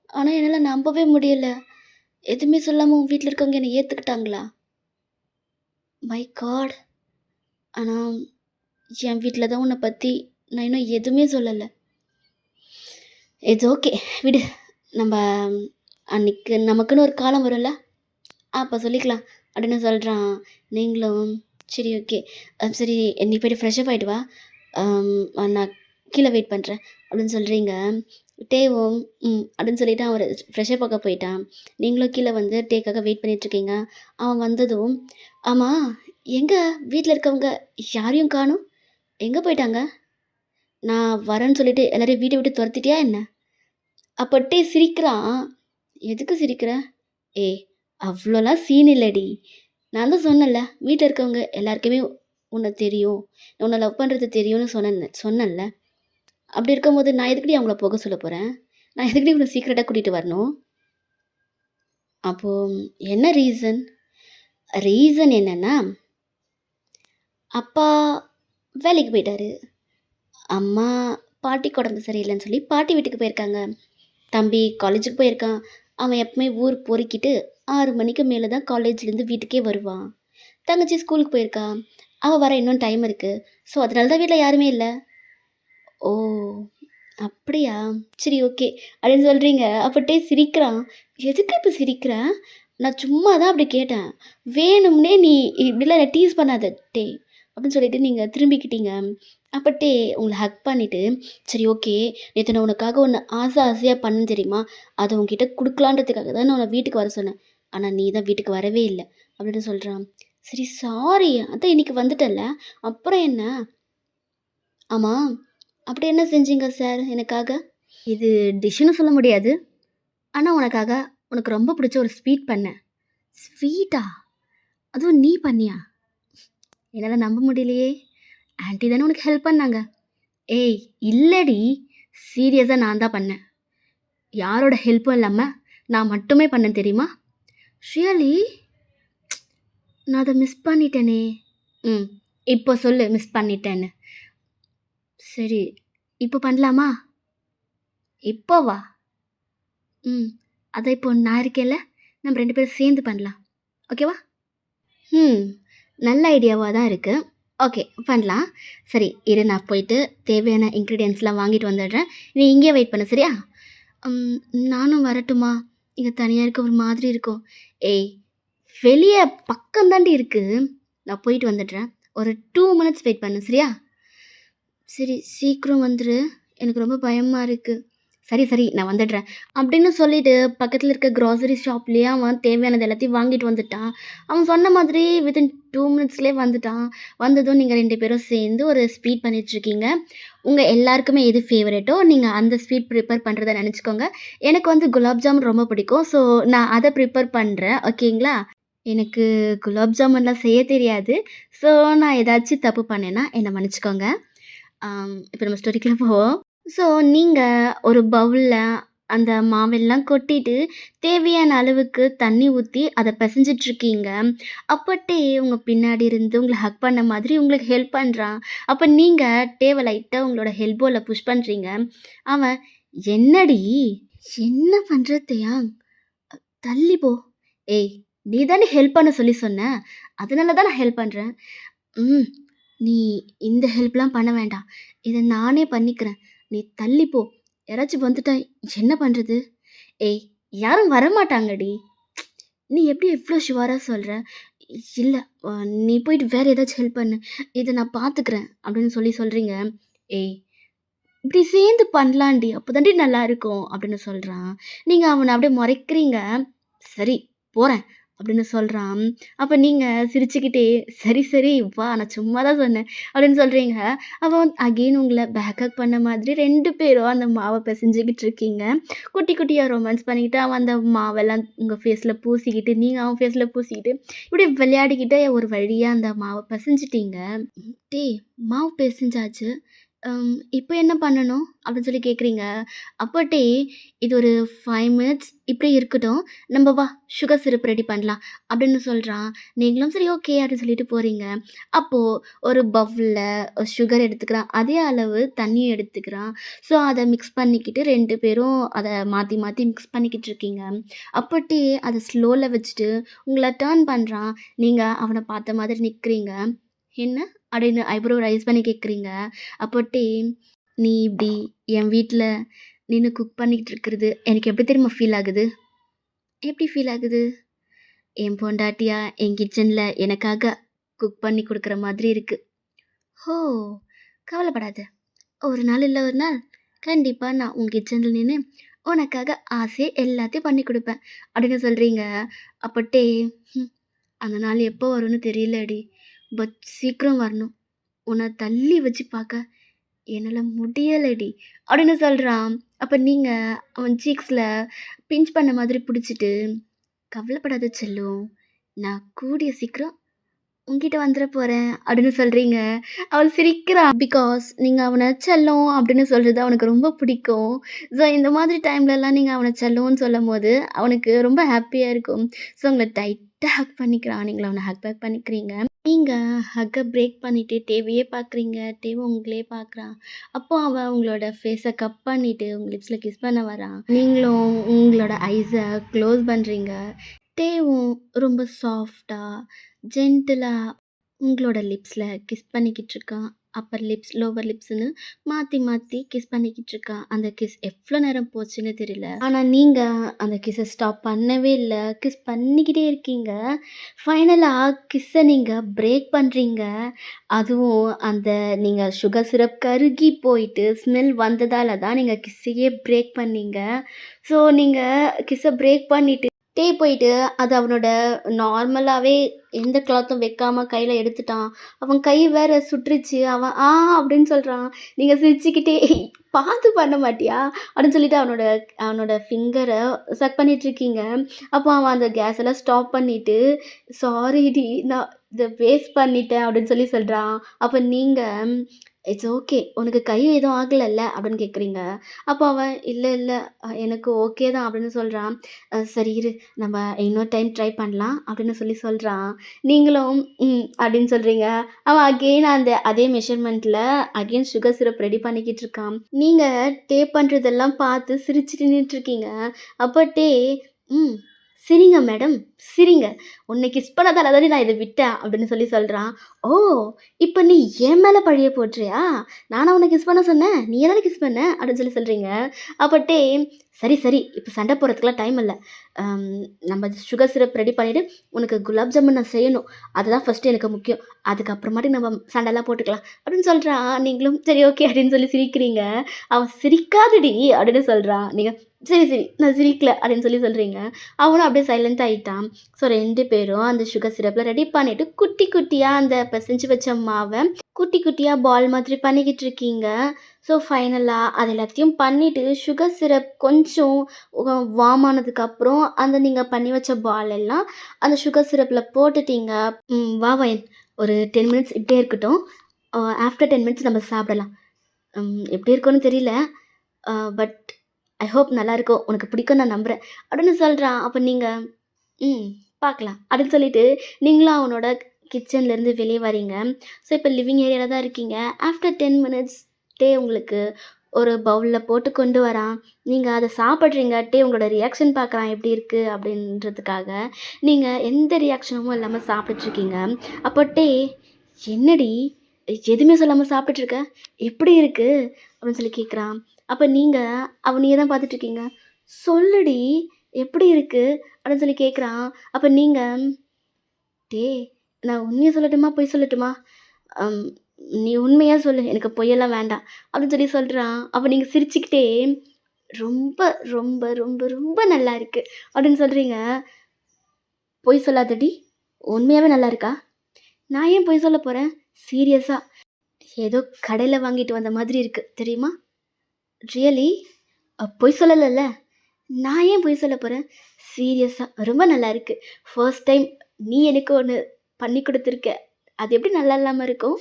ஆனா என்னால நம்பவே முடியல. எதுவுமே சொல்லாம உன் வீட்ல இருக்கவங்க என்ன ஏத்துக்கிட்டாங்களா? My God! ஆனா என் வீட்ல தான் உன்ன பத்தி நான் இன்னும் எதுவுமே சொல்லல. It's okay. விடு. நம்ப அன்னைக்கு நமக்குன்னு ஒரு காலம் வரும்ல, அப்ப சொல்லிக்கலாம் அப்படின்னு சொல்றான். நீங்களும் சரி ஓகே. சரி நீ போயிட்டு ஃப்ரெஷ் அப் ஆயிட்டு வா. நான் கீழ வெயிட் பண்றேன் அப்படின்னு சொல்றீங்க. டேவும் அப்படின்னு சொல்லிட்டு அவன் ஃப்ரெஷ் அப் ஆக போயிட்டான். நீங்களும் கீழ வந்து டேக்காக வெயிட் பண்ணிட்டுருக்கீங்க. அவன் வந்ததும், "ஆமா, எங்க வீட்ல இருக்கவங்க யாரையும் காணோம்? எங்க போயிட்டாங்க? நான் வரேன்னு சொல்லிட்டு எல்லாரையும் வீட்ட விட்டு தொரத்திட்டியா என்ன?" அப்பட்டே சிரிக்கிறான். "எதுக்கு சிரிக்கிற?" "ஏய் அவ்ளோலாம் சீன் இல்லடி. நான் தான் சொன்னேன்ல, வீட்ல இருக்கவங்க எல்லாருக்குமே உன்ன தெரியும். உன்ன லவ் பண்றது தெரியும்னு சொன்னேன்ல. அப்படி இருக்கும்போது நான் எதுக்குடி அவங்கள போக சொல்ல போறேன்? நான் எதுக்குடி உன்ன சீக்ரெட்டா கூட்டிட்டு வரணும்?" "அப்போ என்ன ரீசன்?" "ரீசன் என்னன்னா, அப்பா வேலைக்கு போயிட்டாரு. அம்மா பாட்டிக்கு உடம்பு சரியில்லன்னு சொல்லி பாட்டி வீட்டுக்கு போயிருக்காங்க. தம்பி காலேஜுக்கு போயிருக்கான். அவன் எப்பவுமே ஊர் பொறுக்கிட்டு 6 மணிக்கு மேல தான் காலேஜ்லேருந்து வீட்டுக்கே வருவான். தங்கச்சி ஸ்கூலுக்கு போயிருக்கா. அவ வர இன்னும் டைம் இருக்கு. ஸோ அதனால தான் வீட்ல யாருமே இல்ல." "ஓ! அப்படியா? சரி ஓகே." அப்படின்னு சொல்றீங்க. அப்பட்டே சிரிக்கிறான். "எதுக்கு இப்ப சிரிக்கிற? நான் சும்மா தான் அப்படி கேட்டேன். வேணும்னே நீ இப்படிலாம் என்ன டீஸ் பண்ணாத டேய்." அப்படின்னு சொல்லிட்டு நீங்க திரும்பிக்கிட்டீங்க. அப்பட்டே உங்கள ஹக் பண்ணிட்டு, "சரி ஓகே. நேத்து நான் உனக்காக ஒண்ணு ஆசையா பண்ணேன் தெரியுமா? அத உன்கிட்ட குடுக்கலான்றதுக்காக தான் நான் உன்ன வீட்டுக்கு வர சொன்னேன். ஆனா நீ தான் வீட்டுக்கு வரவே இல்ல." அப்படின்னு சொல்றான். "சரி சாரி. அதான் இன்னைக்கு வந்துட்டல்ல. அப்புறம் என்ன? ஆமா, அப்படி என்ன செஞ்சீங்க சார் எனக்காக?" "இது டிஷ்ஷுன்னு சொல்ல முடியாது. ஆனா உனக்காக உனக்கு ரொம்ப பிடிச்ச ஒரு ஸ்வீட் பண்ணேன்." "ஸ்வீட்டா? அதுவும் நீ பண்ணியா? என்னால நம்ப முடியலையே! ஆன்டி தானே உனக்கு ஹெல்ப் பண்ணாங்க. ஏய் இல்லடி. சீரியஸா நான் தான் பண்ணேன். யாரோட ஹெல்ப்பும் இல்லாம நான் மட்டுமே பண்ணேன் தெரியுமா? ரியலி? நான் அத மிஸ் பண்ணிட்டேனே! ம். இப்போ சொல்லு மிஸ் பண்ணிட்டேன்னு. சரி. இப்போ பண்ணலாமா? இப்போவா? ம். அதான் இப்போ நான் இருக்கேன்ல. நம்ம 2 பேரும் சேர்ந்து பண்ணலாம். ஓகேவா? ம். நல்ல ஐடியாவா தான் இருக்கு. ஓகே பண்ணலாம். சரி இரு நான் போயிட்டு தேவையான இன்கிரீடியன்ட்ஸ்லாம் வாங்கிட்டு வந்துடுறேன். நீ இங்கேயே வெயிட் பண்ணு சரியா? ம். நானும் வரட்டுமா? இங்க தனியா இருக்க ஒரு மாதிரி இருக்கும். ஏய் வெளிய பக்கம் தாண்டி இருக்கு. நான் போயிட்டு வந்துடுறேன். ஒரு 2 மினிட்ஸ் வெயிட் பண்ணு சரியா? சரி சீக்கிரம் வந்துரு. எனக்கு ரொம்ப பயமா இருக்கு. சரி, சரி நான் வந்துடுறேன். அப்படின்னு சொல்லிட்டு பக்கத்துல இருக்க கிராசரி ஷாப்லயே அவன் தேவையானது எல்லாத்தையும் வாங்கிட்டு வந்துட்டான். அவன் சொன்ன மாதிரி வித்தின் 2 மினிட்ஸ்லயே வந்துட்டான். வந்ததும் நீங்க 2 பேரும் சேர்ந்து ஒரு ஸ்வீட் பண்ணிட்டுருக்கீங்க. உங்க எல்லாருக்குமே எது ஃபேவரைட்டோ நீங்க அந்த ஸ்வீட் ப்ரிப்பேர் பண்றத நெனச்சுக்கோங்க. எனக்கு வந்து குலாப் ஜாமுன் ரொம்ப பிடிக்கும். ஸோ நான் அத ப்ரிப்பேர் பண்றேன். ஓகேங்களா? எனக்கு குலாப் ஜாமுன்லாம் செய்ய தெரியாது. ஸோ நான் ஏதாச்சும் தப்பு பண்ணேன்னா என்ன மன்னிச்சுக்கோங்க. இப்ப நம்ம ஸ்டோரிக்குள்ள போவோம். ஸோ நீங்க ஒரு பவுல்ல அந்த மாவெல்லாம் கொட்டிட்டு, தேவையான அளவுக்கு தண்ணி ஊத்தி அத பெசஞ்சிட்ருக்கீங்க. அப்பட்டே உங்க பின்னாடி இருந்து உங்கள ஹக் பண்ண மாதிரி உங்களுக்கு ஹெல்ப் பண்றான். அப்ப நீங்க டேவ லைட்டா உங்களோட எல்போல புஷ் பண்றீங்க. அவன், "என்னடி? என்ன பண்ற தியாங்? தள்ளி போ. ஏய்! நீ தானே ஹெல்ப் பண்ண சொல்லி சொன்ன. அதனால தான் நான் ஹெல்ப் பண்றேன்." ம். "நீ இந்த ஹெல்ப்லாம் பண்ண வேண்டாம். இத நானே பண்ணிக்கிறேன். நீ தள்ளி போ. யாராச்சும் வந்துட்டா என்ன பண்றது?" "ஏய்! யாரும் வரமாட்டாங்கடி." "நீ எப்படி இவ்ளோ ஷுவரா சொல்ற?" "இல்ல. அ நீ போயிட்டு வேற ஏதாச்சும் ஹெல்ப் பண்ணு. இத நான் பார்த்துக்கிறேன்." அப்படின்னு சொல்லி சொல்றீங்க. "ஏய்! இப்படி சேர்ந்து பண்ணலான்டி. அப்பதான்டி நல்லாருக்கும்." அப்படின்னு சொல்றான். நீங்க அவன அப்படியே மொறைக்கிறீங்க. "சரி போறேன்." அப்படின்னு சொல்றான். அப்ப நீங்க சிரிச்சுக்கிட்டே, "சரி, சரி வா நான் சும்மா தான் சொன்னேன்." அப்படின்னு சொல்றீங்க. அவன் அகைன் உங்கள பேக் ஹக் பண்ண மாதிரி 2 பேரும் அந்த மாவ பெசஞ்சுக்கிட்டு இருக்கீங்க. குட்டி குட்டியா ரொமான்ஸ் பண்ணிக்கிட்டு, அவன் அந்த மாவெல்லாம் உங்க ஃபேஸ்ல பூசிக்கிட்டு, நீங்க அவன் ஃபேஸ்ல பூசிக்கிட்டு, இப்படி விளையாடிக்கிட்டே ஒரு வழியா அந்த மாவ பெசஞ்சுட்டீங்க. "டேய் மாவு பெசஞ்சாச்சு. இப்போ என்ன பண்ணணும்?" அப்படின்னு சொல்லி கேட்குறீங்க. அப்போட்டே இது ஒரு 5 மினிட்ஸ் இப்படியே இருக்கட்டும். "நம்ப வா சுகர் சிரப் ரெடி பண்ணலாம்." அப்படின்னு சொல்றான். நீங்களும் சரி ஓகே அப்படின்னு சொல்லிட்டு போறீங்க. அப்போ ஒரு பவுல்ல சுகர் எடுத்துக்கிறான். அதே அளவு தண்ணியும் எடுத்துக்கிறான். ஸோ அத மிக்ஸ் பண்ணிக்கிட்டு 2 பேரும் அத மாத்தி மாத்தி மிக்ஸ் பண்ணிக்கிட்டு இருக்கீங்க. அப்போட்டே அத ஸ்லோல வச்சுட்டு உங்கள டர்ன் பண்றான். நீங்க அவன பார்த்த மாதிரி நிக்கிறீங்க. "என்ன?" அப்படின்னு ஐப்ரோ ரைஸ் பண்ணி கேட்குறீங்க. அப்போட்டே, "நீ இப்படி என் வீட்ல நின்னு குக் பண்ணிக்கிட்டு இருக்கிறது எனக்கு எப்படி தெரியுமா ஃபீல் ஆகுது?" "எப்படி ஃபீல் ஆகுது?" "என் பொண்டாட்டியா என் கிச்சன்ல எனக்காக குக் பண்ணி குடுக்குற மாதிரி இருக்கு." "ஓ! கவலைப்படாத. ஒரு நாள் இல்ல ஒரு நாள் கண்டிப்பா நான் உன் கிச்சன்ல நின்னு உனக்காக ஆசையா எல்லாத்தையும் பண்ணி குடுப்பேன்." அப்படின்னு சொல்றீங்க. அப்போட்டே, "ம் அந்த நாள் எப்போ வரும்னு தெரியலடி. பட் சீக்கிரம் வரணும். உன்ன தள்ளி வச்சு பார்க்க என்னால முடியலடி." அப்படின்னு சொல்றான். அப்ப நீங்க அவன் சீக்ஸ்ல பிஞ்ச் பண்ண மாதிரி புடிச்சிட்டு, "கவலைப்படாத செல்லம். நான் கூடிய சீக்கிரம் உன்கிட்ட வந்துற போறேன்." அப்படின்னு சொல்றீங்க. அவன் சிரிக்கிறான். பிகாஸ் நீங்க அவன செல்லம் அப்படின்னு சொல்றது அவனுக்கு ரொம்ப பிடிக்கும். ஸோ இந்த மாதிரி டைம்லலாம் நீங்க அவன செல்லம்ன்னு சொல்லும்போது, அவனுக்கு ரொம்ப ஹேப்பியா இருக்கும். ஸோ உங்கள டைட்டா ஹக் பண்ணிக்கிறான். நீங்களும் அவன ஹக் பேக் பண்ணிக்கிறீங்க. நீங்க ஹக்க பிரேக் பண்ணிட்டு டேவையே பார்க்குறீங்க. டேவ உங்களையே பார்க்குறான். அப்போ அவன் உங்களோட ஃபேஸ கப் பண்ணிட்டு உங்க லிப்ஸ்ல கிஸ் பண்ண வரான். நீங்களும் உங்களோட ஐஸ க்ளோஸ் பண்றீங்க. டேவும் ரொம்ப சாஃப்ட்டா, ஜென்டிலா உங்களோட லிப்ஸ்ல கிஸ் பண்ணிக்கிட்டு இருக்கான். அப்பர் லிப்ஸ், லோவர் லிப்ஸ்ன்னு மாத்தி மாத்தி கிஸ் பண்ணிக்கிட்டு இருக்கான். அந்த கிஸ் எவ்ளோ நேரம் போச்சுன்னு தெரியல. ஆனா நீங்க அந்த கிஸ்ஸ ஸ்டாப் பண்ணவே இல்ல. கிஸ் பண்ணிக்கிட்டே இருக்கீங்க. ஃபைனலா கிஸ்ஸ நீங்க பிரேக் பண்றீங்க. அதுவும் அந்த நீங்க சுகர் சிரப் கருகி போயிட்டு ஸ்மெல் வந்ததால தான் நீங்க கிஸ்ஸையே பிரேக் பண்ணீங்க. ஸோ நீங்க கிஸ்ஸ பிரேக் பண்ணிட்டு டே போயிட்டு அது அவனோட நார்மலாவே எந்த கிளாத்தும் வைக்காம கையில எடுத்துட்டான். அவன் கை வேற சுட்டுருச்சு. அவன் அப்படின்னு சொல்றான். நீங்க சிரிச்சுக்கிட்டே "பார்த்து பண்ண மாட்டியா?" அப்படின்னு சொல்லிட்டு அவனோட அவனோட ஃபிங்கர சக் பண்ணிட்டுருக்கீங்க. அப்போ அவன் அந்த கேஸ் எல்லாம் ஸ்டாப் பண்ணிட்டு, "சாரிடி நான் இத வேஸ்ட் பண்ணிட்டேன்" அப்படின்னு சொல்றான். அப்ப நீங்க "இட்ஸ் ஓகே. உனக்கு கை எதுவும் ஆகலல்ல?" அப்படின்னு கேட்குறீங்க. அப்போ அவன் "இல்ல, இல்ல எனக்கு ஓகே தான்" அப்படின்னு சொல்றான். சரி இரு நம்ம இன்னொரு டைம் ட்ரை பண்ணலாம்" அப்படின்னு சொல்றான். நீங்களும் அப்படின்னு சொல்றீங்க. அவன் அகெயின் அந்த அதே மெஷர்மென்ட்ல அகெயின் சுகர் சிரப் ரெடி பண்ணிக்கிட்டு இருக்கான். நீங்க டேப் பண்றதெல்லாம் பார்த்து சிரிச்சுட்டு நின்னுட்டுருக்கீங்க. அப்ப ம் "சிரிங்க மேடம், சிரிங்க. உன்னை கிஸ் பண்ணதால தானே நான் இத விட்டேன்" அப்படின்னு சொல்றான். "ஓ! இப்ப நீ என் மேல பழிய போடுறியா? நானா உன்ன கிஸ் பண்ண சொன்னேன்? நீ தானே கிஸ் பண்ண" அப்படின்னு சொல்றீங்க. அப்ப "சரி, சரி. இப்ப சண்டை போடுறதுக்குலாம் டைம் இல்ல. அம் நம்ம சுகர் சிரப் ரெடி பண்ணிட்டு, உனக்கு குலாப் ஜாமுன் நான் செய்யணும். அதுதான் ஃபர்ஸ்ட்டு எனக்கு முக்கியம். அதுக்கப்புறமாட்டி நம்ம சண்டைலாம் போட்டுக்கலாம்" அப்படின்னு சொல்றான். நீங்களும் "சரி ஓகே" அப்படின்னு சிரிக்கிறீங்க. அவன் "சிரிக்காதடி" அப்படின்னு சொல்றான். நீங்க "சரி, சரி. நான் சிரிக்கல" அப்படின்னு சொல்றீங்க. அவனும் அப்படியே சைலண்ட் ஆயிட்டான். ஸோ 2 பேரும் அந்த சுகர் சிரப்ல ரெடி பண்ணிட்டு, குட்டி குட்டியா அந்த பெசஞ்சு வச்ச மாவ குட்டி குட்டியா பால் மாதிரி பண்ணிக்கிட்டு இருக்கீங்க. ஸோ ஃபைனலா அது எல்லாத்தையும் பண்ணிட்டு, சுகர் சிரப் கொஞ்சம் வார்ம் ஆனதுக்கப்புறம், அந்த நீங்க பண்ணி வச்ச பால் எல்லாம் அந்த சுகர் சிரப்ல போட்டுட்டீங்க. வா வயன் ஒரு 10 மினிட்ஸ் இப்படியே இருக்கட்டும். ஆஃப்டர் 10 மினிட்ஸ் நம்ம சாப்பிடலாம். எப்படி இருக்கும்னு தெரியல. பட் ஐ ஹோப் நல்லாயிருக்கும். உனக்கு பிடிக்கும்னு நான் நம்புறேன். அப்படின்னு சொல்றான். அப்ப நீங்க ம். பார்க்கலாம். அப்படின்னு சொல்லிட்டு, நீங்களும் அவனோட கிச்சன்லேருந்து வெளிய வரீங்க. ஸோ, இப்ப லிவிங் ஏரியால தான் இருக்கீங்க. ஆஃப்டர் 10 மினிட்ஸ் உங்களுக்கு ஒரு பவுல்ல போட்டு கொண்டு வரான். நீங்க அத சாப்பிடுறீங்க. உங்களோட ரியாக்ஷன் பார்க்குறான் எப்படி இருக்கு அப்படின்றதுக்காக. நீங்க எந்த ரியாக்ஷனும் இல்லாம சாப்பிட்டுட்ருக்கீங்க. அப்போ "என்னடி எதுவுமே சொல்லாம சாப்பிட்டுட்ருக்க? எப்படி இருக்கு?" அப்படின்னு கேட்குறான். அப்ப நீங்க அவனையே தான் பார்த்துட்ருக்கீங்க. "சொல்லுடி எப்படி இருக்கு?" அப்படின்னு கேட்குறான். அப்ப நீங்க, "டேய் நான் உண்மைய சொல்லட்டுமா? பொய் சொல்லட்டுமா?" அம் "நீ உண்மையா சொல்லு. எனக்கு பொய்யெல்லாம் வேண்டாம்." அப்படின்னு சொல்றான். அப்ப நீங்க சிரிச்சுக்கிட்டே, "ரொம்ப, ரொம்ப, ரொம்ப, ரொம்ப நல்லா இருக்கு." அப்படின்னு சொல்றீங்க. "பொய் சொல்லாதடி. உண்மையாவே நல்லா இருக்கா?" "நான் ஏன் பொய் சொல்ல போறேன்? சீரியஸா. ஏதோ கடையில வாங்கிட்டு வந்த மாதிரி இருக்கு. தெரியுமா?" "ரியலி? பொய் சொல்லலல்ல?" "நான் ஏன் பொய் சொல்ல போறேன்? சீரியஸா ரொம்ப நல்லா இருக்கு. ஃபர்ஸ்ட் டைம் நீ எனக்கு ஒண்ணு பண்ணி குடுத்துருக்க. அது எப்படி நல்லா இல்லாம இருக்கும்?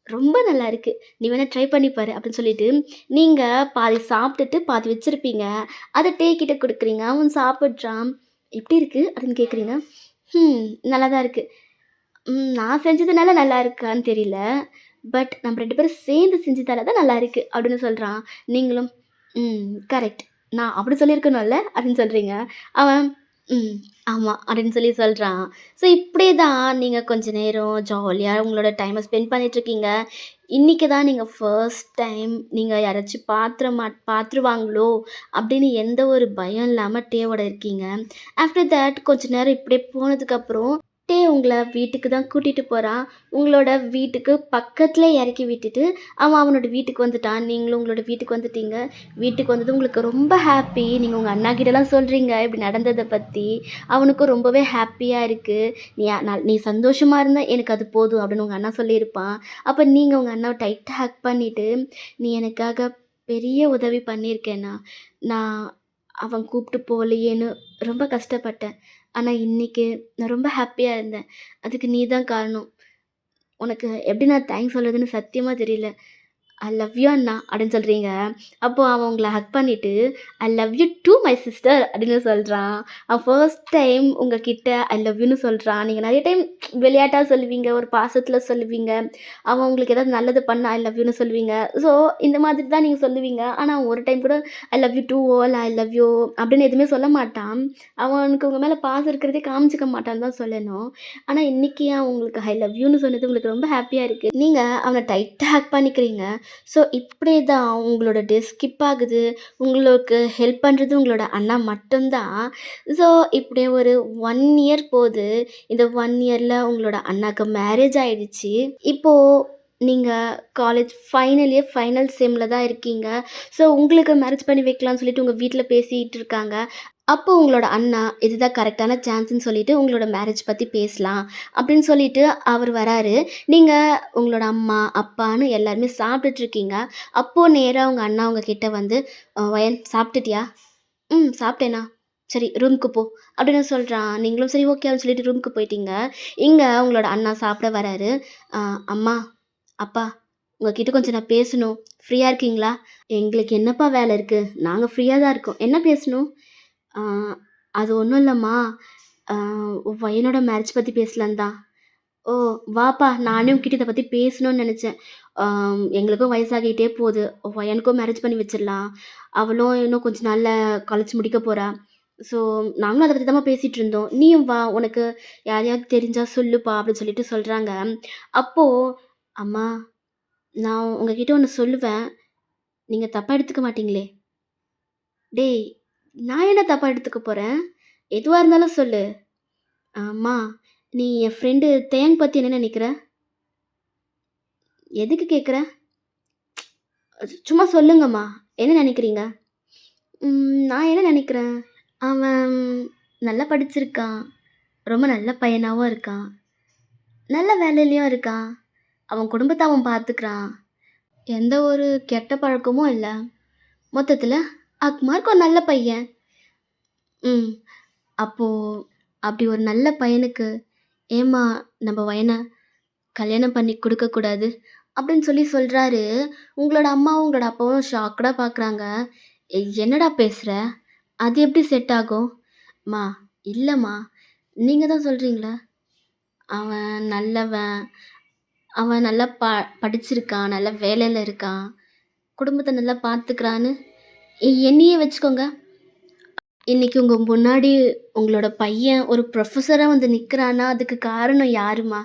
ரொம்ப நல்லா இருக்கு. நீ வேணா ட்ரை பண்ணி பாரு" அப்படின்னு நீங்க பாதி சாப்பிட்டுட்டு பாதி வச்சிருப்பீங்க. அத கிட்ட குடுக்குறீங்க. அவன் சாப்பிடுறான். "எப்படி இருக்கு?" அப்படின்னு கேட்குறீங்க. நல்லா தான் இருக்கு." நான் செஞ்சதுனால நல்லா இருக்கான்னு தெரியல. பட் நம்ம 2 பேரும் சேர்ந்து செஞ்சதால தான் நல்லா இருக்கு." அப்படின்னு சொல்றான். நீங்களும், கரெக்ட். நான் அப்படி சொல்லியிருக்கணும்ல." அப்படின்னு சொல்றீங்க. அவன், "ம். ஆமா." அப்படின்னு சொல்றான். ஸோ இப்படியே தான் நீங்க கொஞ்ச நேரம் ஜாலியா உங்களோட டைம ஸ்பெண்ட் பண்ணிட்டுருக்கீங்க. இன்னைக்கு தான் நீங்க ஃபர்ஸ்ட் டைம் நீங்க யாராச்சும் பாத்துருவாங்களோ அப்படின்னு எந்த ஒரு பயம் இல்லாம டேவோட இருக்கீங்க. ஆஃப்டர் தட் கொஞ்ச நேரம் இப்படியே போனதுக்கப்புறம் உங்கள வீட்டுக்கு தான் கூட்டிட்டு போறான். உங்களோட வீட்டுக்கு பக்கத்திலே இறக்கி விட்டுட்டு, அவன் அவனோட வீட்டுக்கு வந்துட்டான். நீங்களும் உங்களோட வீட்டுக்கு வந்துட்டீங்க. வீட்டுக்கு வந்ததும் உங்களுக்கு ரொம்ப ஹாப்பி. நீங்க உங்க அண்ணாகிட்டலாம் சொல்றீங்க இப்படி நடந்தத பத்தி. அவனுக்கும் ரொம்பவே ஹாப்பியா இருக்கு. "நீ சந்தோஷமா இருந்தா எனக்கு அது போதும்" அப்படின்னு உங்க அண்ணா சொல்லியிருப்பான். அப்ப நீங்க உங்க அண்ணாவ டைட்டா ஹக் பண்ணிட்டு, "நீ எனக்காக பெரிய உதவி பண்ணியிருக்கேண்ணா. நான் அவன் கூப்பிட்டு போகலையேன்னு ரொம்ப கஷ்டப்பட்டேன். ஆனா இன்னைக்கு நான் ரொம்ப ஹாப்பியா இருந்தேன். அதுக்கு நீ தான் காரணம். உனக்கு எப்படி நான் தேங்க்ஸ் சொல்றதுன்னு சத்தியமா தெரியல. ஐ லவ் யூ அண்ணா" அப்படின்னு சொல்றீங்க. அப்போ அவன் உங்கள ஹக் பண்ணிட்டு, "I love you too my sister" அப்படின்னு சொல்றான். அவன் ஃபர்ஸ்ட் டைம் உங்ககிட்ட ஐ லவ் யூன்னு சொல்றான். நீங்க நெறைய டைம் விளையாட்டா சொல்லுவீங்க, ஒரு பாசத்துல சொல்லுவீங்க. அவன் உங்களுக்கு ஏதாவது நல்லது பண்ணா ஐ லவ் யூன்னு சொல்லுவீங்க. ஸோ இந்த மாதிரி தான் நீங்க சொல்லுவீங்க. ஆனா அவன் ஒரு டைம் கூட ஐ லவ் யூ டூ இல்ல ஐ லவ் யூ அப்படின்னு எதுவுமே சொல்ல மாட்டான். அவனுக்கு உங்க மேல பாசம் இருக்கிறதே காமிச்சுக்க மாட்டான்னு தான் சொல்லணும். ஆனா இன்னைக்கு அவன் உங்களுக்கு ஐ லவ் யூன்னு சொன்னது உங்களுக்கு ரொம்ப ஹாப்பியா இருக்கு. நீங்க அவன டைட்டா ஹக் பண்ணிக்கிறீங்க. ஸோ இப்படியே தான் உங்களோட டே ஸ்கிப் ஆகுது. உங்களுக்கு ஹெல்ப் பண்ணுறது உங்களோட அண்ணா மட்டும் தான். ஸோ இப்படியே ஒரு 1 இயர் போது. இந்த 1 இயர்ல உங்களோட அண்ணாக்கு மேரேஜ் ஆயிடுச்சு. இப்போ நீங்க காலேஜ் ஃபைனல் இயர் ஃபைனல் செம்ல தான் இருக்கீங்க. ஸோ உங்களுக்கு மேரேஜ் பண்ணி வைக்கலான்னு சொல்லிட்டு உங்க வீட்ல பேசிட்டு இருக்காங்க. அப்போ உங்களோட அண்ணா, இதுதான் கரெக்ட்டான சான்ஸ்ன்னு சொல்லிட்டு, உங்களோட மேரேஜ் பத்தி பேசலாம் அப்படின்னு சொல்லிட்டு அவர் வராரு. நீங்க உங்களோட அம்மா, அப்பான்னு எல்லாருமே சாப்பிட்டுட்ருக்கீங்க. அப்போ நேரா உங்க அண்ணா உங்ககிட்ட வந்து, "வயன் சாப்பிட்டுட்டியா?" "ம் சாப்பிட்டேண்ணா." "சரி ரூமுக்கு போ." அப்படின்னு சொல்றான். நீங்களும் சரி ஓகே அப்படின்னு சொல்லிட்டு ரூமுக்கு போயிட்டீங்க. இங்க உங்களோட அண்ணா சாப்பிட வராரு. "அ அம்மா, அப்பா உங்ககிட்ட கொஞ்சம் நான் பேசணும். ஃப்ரீயா இருக்கீங்களா?" "எங்களுக்கு என்னப்பா வேலை இருக்கு? நாங்க ஃப்ரீயா தான் இருக்கோம். என்ன பேசணும்?" ஆ, அது ஒண்ணும் இல்லம்மா. ஆ உன் பையனோட மேரேஜ் பத்தி பேசலான்னு தான். ஓ! வாப்பா நானே உன்கிட்ட இத பத்தி பேசணும்னு நெனச்சேன். எங்களுக்கும் வயசாகிட்டே போது. உன் பையனுக்கும் மேரேஜ் பண்ணி வச்சிரலாம். அவளும் இன்னும் கொஞ்ச நாள்ல காலேஜ் முடிக்க போறா. ஸோ நாங்களும் அத பத்தி தாம்மா பேசிட்டு இருந்தோம். நீயும் வா! உனக்கு யாரையாவது தெரிஞ்சா சொல்லுப்பா! அப்படின்னு சொல்லிட்டு சொல்றாங்க. அப்போ, அம்மா நான் உங்ககிட்ட ஒண்ணு சொல்லுவேன். நீங்க தப்பா எடுத்துக்க மாட்டீங்களே? டேய்! நான் என்ன தப்பா எடுத்துக்க போறேன்? எதுவா இருந்தாலும் சொல்லு. அம்மா, நீ என் ஃப்ரெண்டு தேங் பத்தி என்ன நெனைக்கிற? எதுக்கு கேட்குற? சும்மா சொல்லுங்கம்மா. என்ன நெனைக்கிறீங்க? நான் என்ன நெனைக்கிறேன்? அவன் நல்லா படிச்சிருக்கான். ரொம்ப நல்ல பையனாவும் இருக்கான். நல்ல வேலையிலயும் இருக்கான். அவன் குடும்பத்த அவன் பார்த்துக்கிறான். எந்த ஒரு கெட்ட பழக்கமும் இல்ல. மொத்தத்துல அக்மார்க் ஒரு நல்ல பையன். ம். அப்போ அப்படி ஒரு நல்ல பையனுக்கு ஏம்மா நம்ம பையன கல்யாணம் பண்ணி குடுக்கக்கூடாது? அப்படின்னு சொல்லி சொல்றாரு. உங்களோட அம்மாவும், உங்களோட அப்பாவும் ஷாக்டா பார்க்குறாங்க. என்னடா பேசுற? அது எப்படி செட் ஆகும்?" "ம்மா, இல்லம்மா. நீங்க தான் சொல்றீங்களே, அவன் நல்லவன். அவன் நல்லா படிச்சிருக்கான். நல்ல வேலையில இருக்கான். குடும்பத்த நல்லா பார்த்துக்கிறான்னு." என்னையே வச்சுக்கோங்க. இன்னைக்கு உங்க முன்னாடி உங்களோட பையன் ஒரு ப்ரொஃபஸரா வந்து நிக்கிறான்னா, அதுக்கு காரணம் யாரும்மா?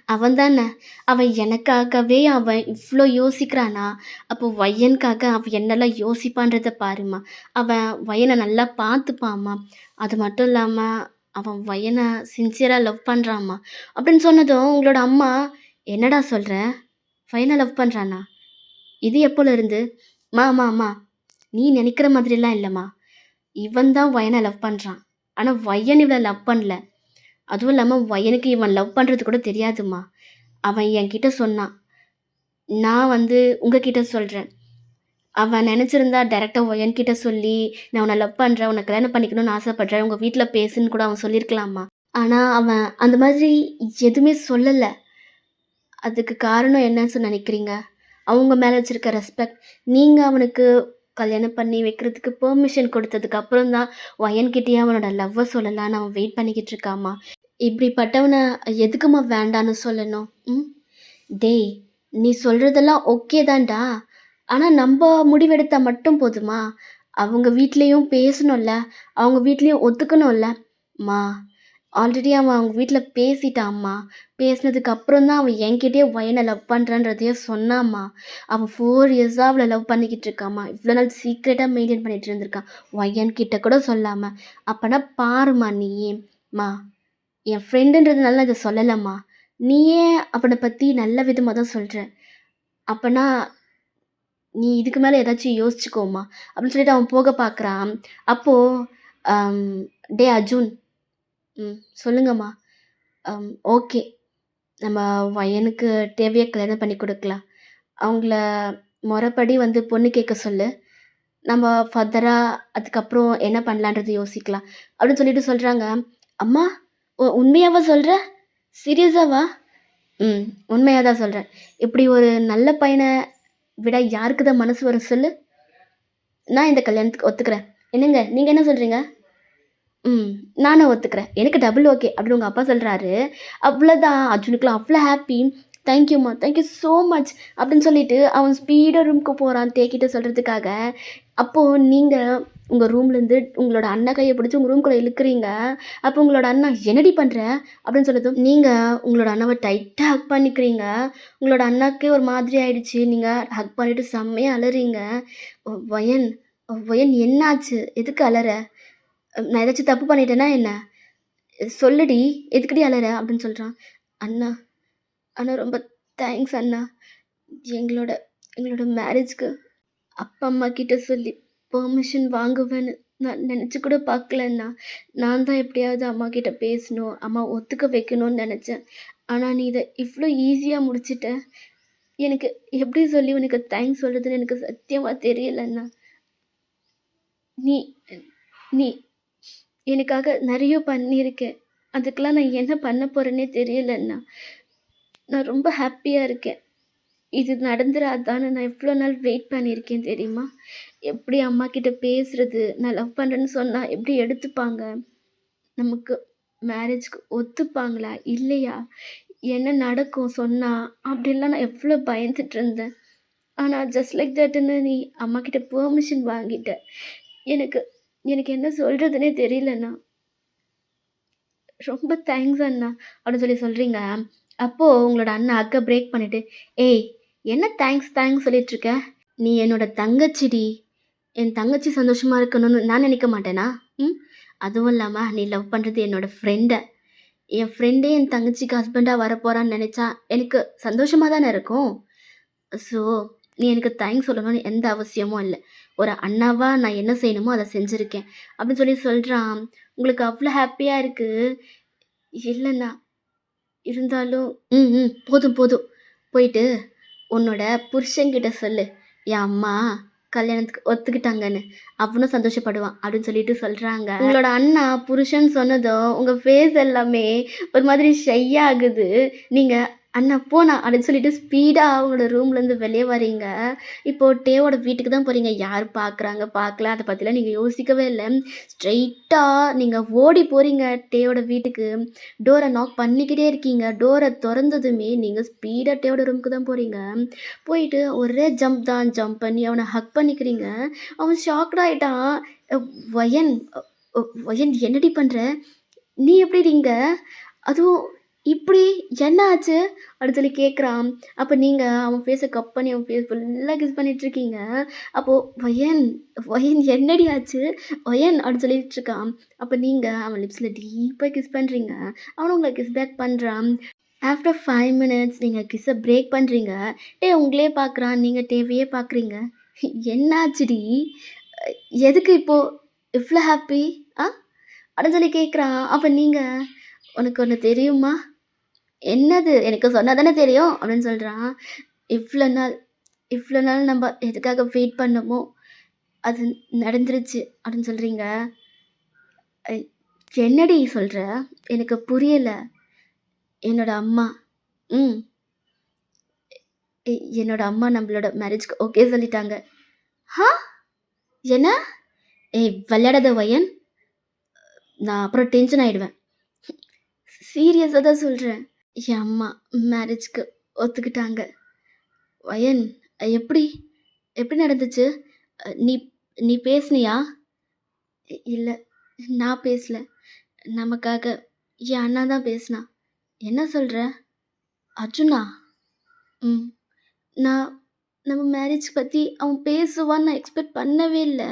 அவன் தானே! அவன் எனக்காகவே அவன் இவ்ளோ யோசிக்கிறான்னா, அப்போ பையனுக்காக அவன் என்னலாம் யோசிப்பான்றத பாரும்மா! அவன் பையன நல்லா பார்த்துப்பான்ம்மா. அது மட்டும் இல்லாம, அவன் பையன சின்சியரா லவ் பண்றான்ம்மா. அப்படின்னு சொன்னதும் உங்களோட அம்மா, "என்னடா சொல்ற? பையன லவ் பண்றானா? இது எப்போலருந்து?" "அம்மா, நீ நெனைக்கிற மாதிரிலாம் இல்லம்மா. இவன் தான் வயன லவ் பண்றான். ஆனா வயன் இவள லவ் பண்ணல. அதுவும் இல்லாம வயனுக்கு இவன் லவ் பண்றது கூட தெரியாதும்மா. அவன் என்கிட்ட சொன்னான். நான் வந்து உங்ககிட்ட சொல்றேன். அவன் நெனச்சிருந்தா டைரக்ட்டா ஒயன் கிட்ட சொல்லி, "நான் உன்ன லவ் பண்றேன். உன்ன கல்யாணம் பண்ணிக்கணும்னு ஆசைப்படுறேன். உங்க வீட்ல பேசுன்னு" கூட அவன் சொல்லியிருக்கலாம்மா. ஆனா அவன் அந்த மாதிரி எதுவுமே சொல்லல. அதுக்கு காரணம் என்னன்னு நெனைக்கிறீங்க? அவங்க மேல வச்சிருக்க ரெஸ்பெக்ட். நீங்க அவனுக்கு கல்யாணம் பண்ணி வைக்கிறதுக்கு பெர்மிஷன் குடுத்ததுக்கு அப்புறம் தான், வயன்கிட்டயே அவனோட லவ்வ சொல்லலான்னு அவன் வெயிட் பண்ணிக்கிட்டு இருக்கான்ம்மா. இப்படிப்பட்டவன எதுக்கும்மா வேண்டான்னு சொல்லணும்? ம். டேய்! நீ சொல்றதெல்லாம் ஓகே தான்டா. ஆனா நம்ப முடிவெடுத்தா மட்டும் போதுமா? அவங்க வீட்லயும் பேசணும்ல. அவங்க வீட்லயும் ஒத்துக்கணும்ல. ம்மா, ஆல்ரெடி அவன் அவங்க வீட்ல பேசிட்டான்ம்மா. பேசினதுக்கு அப்புறம் தான் அவன் என்கிட்டயே பையன லவ் பண்றேன்றதையே சொன்னான்ம்மா. அவன் 4 இயர்ஸா அவள லவ் பண்ணிக்கிட்டு இருக்கான்ம்மா. இவ்வளோ நாள் சீக்ரெட்டா மெயின்டெயின் பண்ணிட்டு இருந்திருக்கான். பையன் கிட்ட கூட சொல்லாம. அப்பன்னா பாரும்மா நீ. ம்மா, என் ஃப்ரெண்டுன்றதுனால நான் இத சொல்லலம்மா. நீயே அவன பத்தி நல்ல விதமா தான் சொல்ற. அப்பன்னா நீ இதுக்கு மேல ஏதாச்சும் யோசிச்சுக்கோம்மா. அப்படின்னு சொல்லிட்டு அவன் போக பார்க்குறான். அப்போ, அம் "டேய் அர்ஜுன்." சொல்லுங்கம்மா." ஓகே. நம்ம பையனுக்கு தேவையா கல்யாணம் பண்ணி குடுக்கலாம். அவங்கள மொறப்படி வந்து பொண்ணு கேட்க சொல்லு. நம்ம ஃபர்தரா அதுக்கப்புறம் என்ன பண்ணலான்றது யோசிக்கலாம்." அப்படின்னு சொல்லிட்டு சொல்றாங்க. "அம்மா! உண்மையாவா சொல்ற? சீரியஸாவா?" "ம். உண்மையா தான் சொல்றேன். இப்படி ஒரு நல்ல பையன விட யாருக்கு தான் மனசு வரும் சொல்லு? நான் இந்த கல்யாணத்துக்கு ஒத்துக்கிறேன். என்னங்க? நீங்க என்ன சொல்றீங்க?" ம். நானும் ஒத்துக்கிறேன். எனக்கு டபுள் ஓகே அப்படின்னு உங்க அப்பா சொல்றாரு. அவ்வளோதான் அர்ஜுனுக்குலாம் அவ்வளோ ஹாப்பி. தேங்க்யூம்மா, தேங்க் யூ ஸோ மச் அப்படின்னு சொல்லிட்டு அவன் ஸ்பீடா ரூமுக்கு போறான் தேக்கிட்ட சொல்றதுக்காக. அப்போ நீங்க உங்க ரூம்லேருந்து உங்களோட அண்ணன் கைய பிடிச்சு உங்க ரூம்குள்ள இழுக்குறீங்க. அப்போ உங்களோட அண்ணா "என்னடி பண்ற?" அப்படின்னு சொன்னதும், நீங்க உங்களோட அண்ணாவ டைட்டா ஹக் பண்ணிக்கிறீங்க. உங்களோட அண்ணாக்கே ஒரு மாதிரி ஆயிடுச்சு. நீங்க ஹக் பண்ணிட்டு செம்மையா அழறீங்க. "வயன், வயன் என்னாச்சு? எதுக்கு அழற?" நான் ஏதாச்சும் தப்பு பண்ணிட்டேன்னா என்ன? சொல்லுடி! எதுக்குடி அழற? அப்படின்னு சொல்றான். அண்ணா, அண்ணா ரொம்ப தேங்க்ஸ் அண்ணா. எங்களோட எங்களோட மேரேஜ்க்கு அப்பா, அம்மா கிட்ட சொல்லி பெர்மிஷன் வாங்குவேன்னு நான் நெனச்சு கூட பார்க்கலண்ணா. நான் தான் எப்படியாவது அம்மாகிட்ட பேசணும், அம்மா ஒத்துக்க வைக்கணும்னு நெனச்சேன். ஆனா நீ இத இவ்ளோ ஈஸியா முடிச்சுட்ட. எனக்கு எப்படி சொல்லி உனக்கு தேங்க்ஸ் சொல்றதுன்னு எனக்கு சத்தியமா தெரியலண்ணா. நீ நீ எனக்காக நெறைய பண்ணியிருக்க. அதுக்கெல்லாம் நான் என்ன பண்ண போறேன்னே தெரியலண்ணா. நான் ரொம்ப ஹாப்பியா இருக்கேன். இது நடந்துராதான்னு நான் இவ்ளோ நாள் வெயிட் பண்ணியிருக்கேன் தெரியுமா? எப்படி அம்மாகிட்ட பேசுறது? நான் லவ் பண்றேன்னு சொன்னா எப்படி எடுத்துப்பாங்க? நமக்கு மேரேஜ்க்கு ஒத்துப்பாங்களா? இல்லையா? என்ன நடக்கும் சொன்னா? அப்படின்லாம் நான் எவ்ளோ பயந்துட்டு இருந்தேன். ஆனா ஜஸ்ட் லைக் தட்ன்னு நீ அம்மாகிட்ட பெர்மிஷன் வாங்கிட்ட. எனக்கு எனக்கு என்ன சொல்றதுன்னே தெரியலண்ணா. ரொம்ப தேங்க்ஸ் அண்ணா. அப்படின்னு சொல்லி சொல்றீங்க. அப்போ உங்களோட அண்ணா அக்க பிரேக் பண்ணிட்டு, "ஏய்! என்ன தேங்க்ஸ் தேங்க்ஸ் சொல்லிட்டுருக்க? நீ என்னோட தங்கச்சிடி. என் தங்கச்சி சந்தோஷமா இருக்கணும்னு நான் நினைக்க மாட்டேனா? ம். அதுவும் இல்லாம நீ லவ் பண்றது என்னோட ஃப்ரெண்ட. என் ஃப்ரெண்டே என் தங்கச்சிக்கு ஹஸ்பண்டா வரப்போறான்னு நெனச்சா, எனக்கு சந்தோஷமா தானே இருக்கும். ஸோ, நீ எனக்கு தேங்க்ஸ் சொல்லணும்னு எந்த அவசியமும் இல்ல. ஒரு அண்ணாவா நான் என்ன செய்யணுமோ அத செஞ்சிருக்கேன்." அப்படின்னு சொல்லி சொல்றான். உங்களுக்கு அவ்ளோ ஹேப்பியா இருக்கு. இல்லண்ணா. இருந்தாலும் போதும், போதும். போயிட்டு உன்னோட புருஷன்கிட்ட சொல்லு. என் அம்மா கல்யாணத்துக்கு ஒத்துக்கிட்டாங்கன்னு. அவனும் சந்தோஷப்படுவான். அப்படின்னு சொல்லிட்டு சொல்றாங்க. உங்களோட அண்ணா புருஷன் சொன்னதும், உங்க ஃபேஸ் எல்லாமே ஒரு மாதிரி ஷை ஆகுது. நீங்க "அண்ணா போலாம்" அப்படின்னு சொல்லிட்டு ஸ்பீடா உங்களோட ரூம்லேருந்து வெளிய வரீங்க. இப்போ டேவோட வீட்டுக்கு தான் போறீங்க. யார் பார்க்குறாங்க, பார்க்கல அத பத்திலாம் நீங்க யோசிக்கவே இல்ல. ஸ்ட்ரெயிட்டா நீங்க ஓடி போறீங்க டேவோட வீட்டுக்கு. டோர நாக் பண்ணிக்கிட்டே இருக்கீங்க. டோர தொறந்ததுமே நீங்க ஸ்பீடா டேவோட ரூமுக்கு தான் போறீங்க. போயிட்டு ஒரே ஜம்ப் தான். ஜம்ப் பண்ணி அவன ஹக் பண்ணிக்கிறீங்க. அவன் ஷாக்ட் ஆயிட்டான். அ "வயன் வயன் என்னடி பண்ற? நீ எப்படிடி இங்க? அதுவும் இப்படி என்ன ஆச்சு?" அப்படின்னு சொல்லி கேட்குறான். அப்ப நீங்க அவன் ஃபேஸ கப் பண்ணி அவன் ஃபேஸ் ஃபுல்லா கிஸ் பண்ணிட்டுருக்கீங்க. அப்போ "வயன் வயன் என்னடி ஆச்சு? வயன்" அப்படின்னு சொல்லிட்டுருக்கான். அப்ப நீங்க அவன் லிப்ஸ்ல டீப்பா கிஸ் பண்றீங்க. அவனும் உங்கள கிஸ் பேக் பண்றான். ஆஃப்டர் 5 மினிட்ஸ் நீங்க கிஸ்ஸ பிரேக் பண்றீங்க. உங்களயே பார்க்குறான். நீங்க டேவையே பார்க்குறீங்க. "என்னாச்சுடி? அ எதுக்கு இப்போ இவ்ளோ ஹாப்பி? ஆ?" அப்படின்னு சொல்லி கேட்குறான். அப்ப நீங்க, "உனக்கு ஒண்ணு தெரியுமா?" "என்னது? எனக்கு சொன்னா தானே தெரியும்." அப்படின்னு சொல்றான். "இவ்ளோ நாள் இவ்ளோ நாள் நம்ப எதுக்காக வெயிட் பண்ணோமோ, அது நடந்துருச்சு." அப்படின்னு சொல்றீங்க. "அ என்னடி சொல்ற? எனக்கு புரியல." "என்னோட அம்மா ம். என்னோட அம்மா நம்மளோட மேரேஜ்க்கு ஓகே சொல்லிட்டாங்க." "ஹா! என்ன?" விளையாடாத வயன். நான் அப்புறம் டென்ஷன் ஆயிடுவேன். சீரியஸா தான் சொல்றேன். என் அம்மா மேரேஜ்க்கு ஒத்துக்கிட்டாங்க. வயன் எப்படி? எப்படி நடந்துச்சு? நீ நீ பேசுனியா? இல்ல. நான் பேசல. நமக்காக என் அண்ணா தான் பேசினான். என்ன சொல்ற? அர்ஜுனா? ம். நான் நம்ம மேரேஜ் பத்தி அவன் பேசுவான்னு நான் எக்ஸ்பெக்ட் பண்ணவே இல்ல.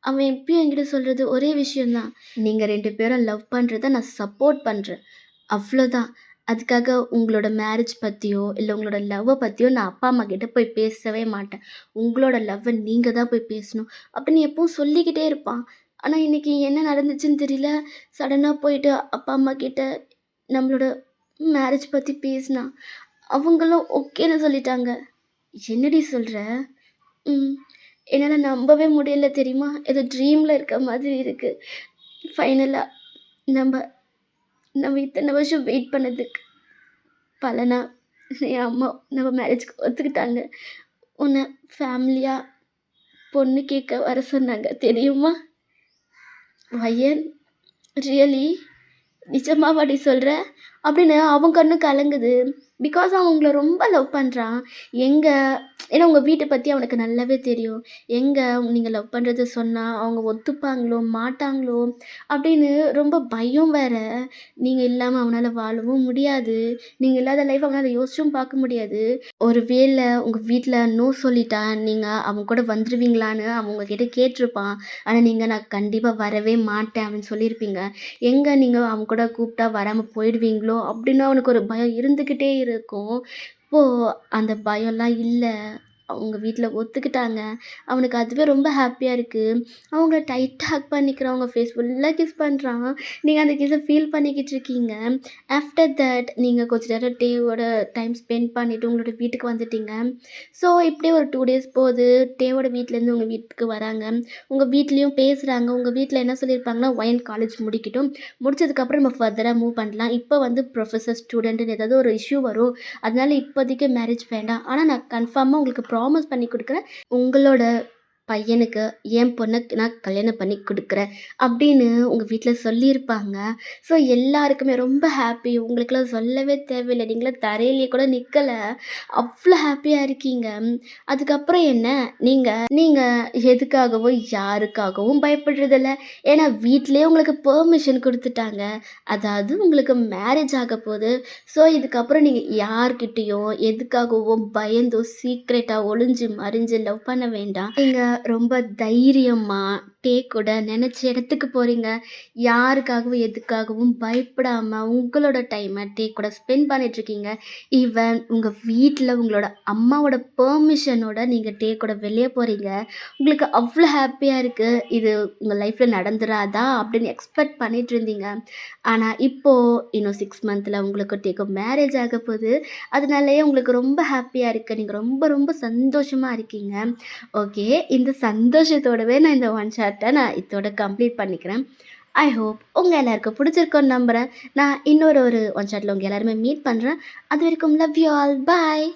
அவன் எப்பயும் என்கிட்ட சொல்றது ஒரே விஷயம் தான். "நீங்க 2 பேரும் லவ் பண்றத நான் சப்போர்ட் பண்றேன். அவ்ளோதான். அதுக்காக உங்களோட மேரேஜ் பத்தியோ, இல்ல உங்களோட லவ்வ பத்தியோ நான் அப்பா, அம்மா கிட்ட போய் பேசவே மாட்டேன். உங்களோட லவ்வ நீங்க தான் போய் பேசணும்." அப்படின்னு எப்பவும் சொல்லிக்கிட்டே இருப்பான். ஆனா இன்னைக்கு என்ன நடந்துச்சுன்னு தெரியல. சடனா போயிட்டு அப்பா, அம்மா கிட்ட நம்மளோட மேரேஜ் பத்தி பேசினான். அவங்களும் ஓகேன்னு சொல்லிட்டாங்க. "என்னடி சொல்ற?" ம். என்னால நம்பவே முடியல தெரியுமா? ஏதோ ட்ரீம்ல இருக்க மாதிரி இருக்கு. ஃபைனலா நம்ப நம்ம இத்தன வருஷம் வெயிட் பண்ணதுக்கு பலனா என் அம்மா நம்ம மேரேஜ்க்கு ஒத்துக்கிட்டாங்க. உன்ன ஃபேமிலியா பொண்ணு கேட்க வர சொன்னாங்க தெரியுமா? வயன் ரியலி? நிஜமாவாடி சொல்ற? அப்படின்னு அவன் கண்ணும் கலங்குது. பிகாஸ் அவன் உங்கள ரொம்ப லவ் பண்றான். எங்க ஏன்னா உங்க வீட்ட பத்தி அவனுக்கு நல்லாவே தெரியும். எங்க நீங்க லவ் பண்றத சொன்னா அவங்க ஒத்துப்பாங்களோ, மாட்டாங்களோ அப்படின்னு ரொம்ப பயம் வேற. நீங்க இல்லாம அவனால வாழவும் முடியாது. நீங்க இல்லாத லைஃப் அவனால யோசிச்சும் பார்க்க முடியாது. ஒரு வேள உங்க வீட்ல நோ சொல்லிட்டா, நீங்க அவன் கூட வந்துருவீங்களான்னு அவன் உங்ககிட்ட கேட்டுருப்பான். ஆனா நீங்க "நான் கண்டிப்பா வரவே மாட்டேன்" அப்படின்னு சொல்லியிருப்பீங்க. எங்க நீங்க அவங்க கூட கூப்பிட்டா வராம போயிடுவீங்களோ அப்படின்னு அவனுக்கு ஒரு பயம் இருந்துக்கிட்டே இருக்கும். இப்போ அந்த பயம்லாம் இல்ல. அவங்க வீட்ல ஒத்துக்கிட்டாங்க. அவனுக்கு அதுவே ரொம்ப ஹாப்பியா இருக்கு. அவங்கள டைட்டா ஹக் பண்ணிக்கிறான். அவங்க ஃபேஸ் ஃபுல்லா கிஸ் பண்றான். நீங்க அந்த கிஸ்ஸ ஃபீல் பண்ணிக்கிட்டு இருக்கீங்க. ஆஃப்டர் தட் நீங்க கொஞ்ச நேரம் டேவோட டைம் ஸ்பெண்ட் பண்ணிட்டு உங்களோட வீட்டுக்கு வந்துட்டீங்க. ஸோ இப்படியே ஒரு 2 டேஸ் போகுது. டேவோட வீட்லேருந்து உங்க வீட்டுக்கு வராங்க. உங்க வீட்லயும் பேசுறாங்க. உங்க வீட்ல என்ன சொல்லியிருப்பாங்கன்னா, ஒயன் காலேஜ் முடிக்கட்டும். முடிச்சதுக்கப்புறம் நம்ம ஃபர்தரா மூவ் பண்ணலாம். இப்ப வந்து ப்ரொஃபசர், ஸ்டூடண்ட்ன்னு ஏதாவது ஒரு இஷ்யூ வரும். அதனால இப்போதைக்கு மேரேஜ் வேண்டாம். ஆனா நான் கன்ஃபார்மா உங்களுக்கு ப்ராமிஸ் பண்ணி குடுக்குறேன். உங்களோட பையனுக்கு என் பொண்ண நான் கல்யாணம் பண்ணி குடுக்குறேன். அப்படின்னு உங்க வீட்ல சொல்லியிருப்பாங்க. ஸோ எல்லாருக்குமே ரொம்ப ஹாப்பி. உங்களுக்கெல்லாம் சொல்லவே தேவையில்ல. நீங்கலாம் தரையிலேயே கூட நிக்கல. அவ்ளோ ஹாப்பியா இருக்கீங்க. அதுக்கப்புறம் என்ன, நீங்க நீங்க எதுக்காகவும், யாருக்காகவும் பயப்படுறதில்ல. ஏன்னா வீட்லயே உங்களுக்கு பெர்மிஷன் குடுத்துட்டாங்க. அதாவது உங்களுக்கு மேரேஜ் ஆகப்போது. ஸோ இதுக்கப்புறம் நீங்க யார்கிட்டயும், எதுக்காகவும் பயந்தோ, சீக்ரெட்டா ஒளிஞ்சு மறைஞ்சு லவ் பண்ண வேண்டாம். நீங்க ரொம்ப தைரியமா, கூட நெனச்ச இடத்துக்கு போறீங்க. யாருக்காகவும், எதுக்காகவும் பயப்படாம உங்களோட டைம கூட ஸ்பெண்ட் பண்ணிட்டுருக்கீங்க. ஈவன் உங்க வீட்ல உங்களோட அம்மாவோட பெர்மிஷனோட நீங்க கூட வெளிய போறீங்க. உங்களுக்கு அவ்ளோ ஹாப்பியா இருக்கு. இது உங்க லைஃப்ல நடந்துராதா? அப்படின்னு எக்ஸ்பெக்ட் பண்ணிட்டு இருந்தீங்க. ஆனா இப்போ இன்னும் 6 மந்த்ல உங்களுக்கு டேக்கும் மேரேஜ் ஆகப்போது. அதனாலயே உங்களுக்கு ரொம்ப ஹாப்பியா இருக்கு. நீங்க ரொம்ப ரொம்ப சந்தோஷமா இருக்கீங்க. ஓகே. இந்த சந்தோஷத்தோடவே நான் இந்த ஒன் ஷாட்ட நான் இதோட கம்ப்ளீட் பண்ணிக்கிறேன். ஐ ஹோப் உங்க எல்லாருக்கும் பிடிச்சிருக்கும்னு நம்புறேன். நான் இன்னொரு ஒன் ஷாட்ல உங்க எல்லாருமே மீட் பண்றேன். அதுவரைக்கும் லவ் யூ ஆல். பாய்.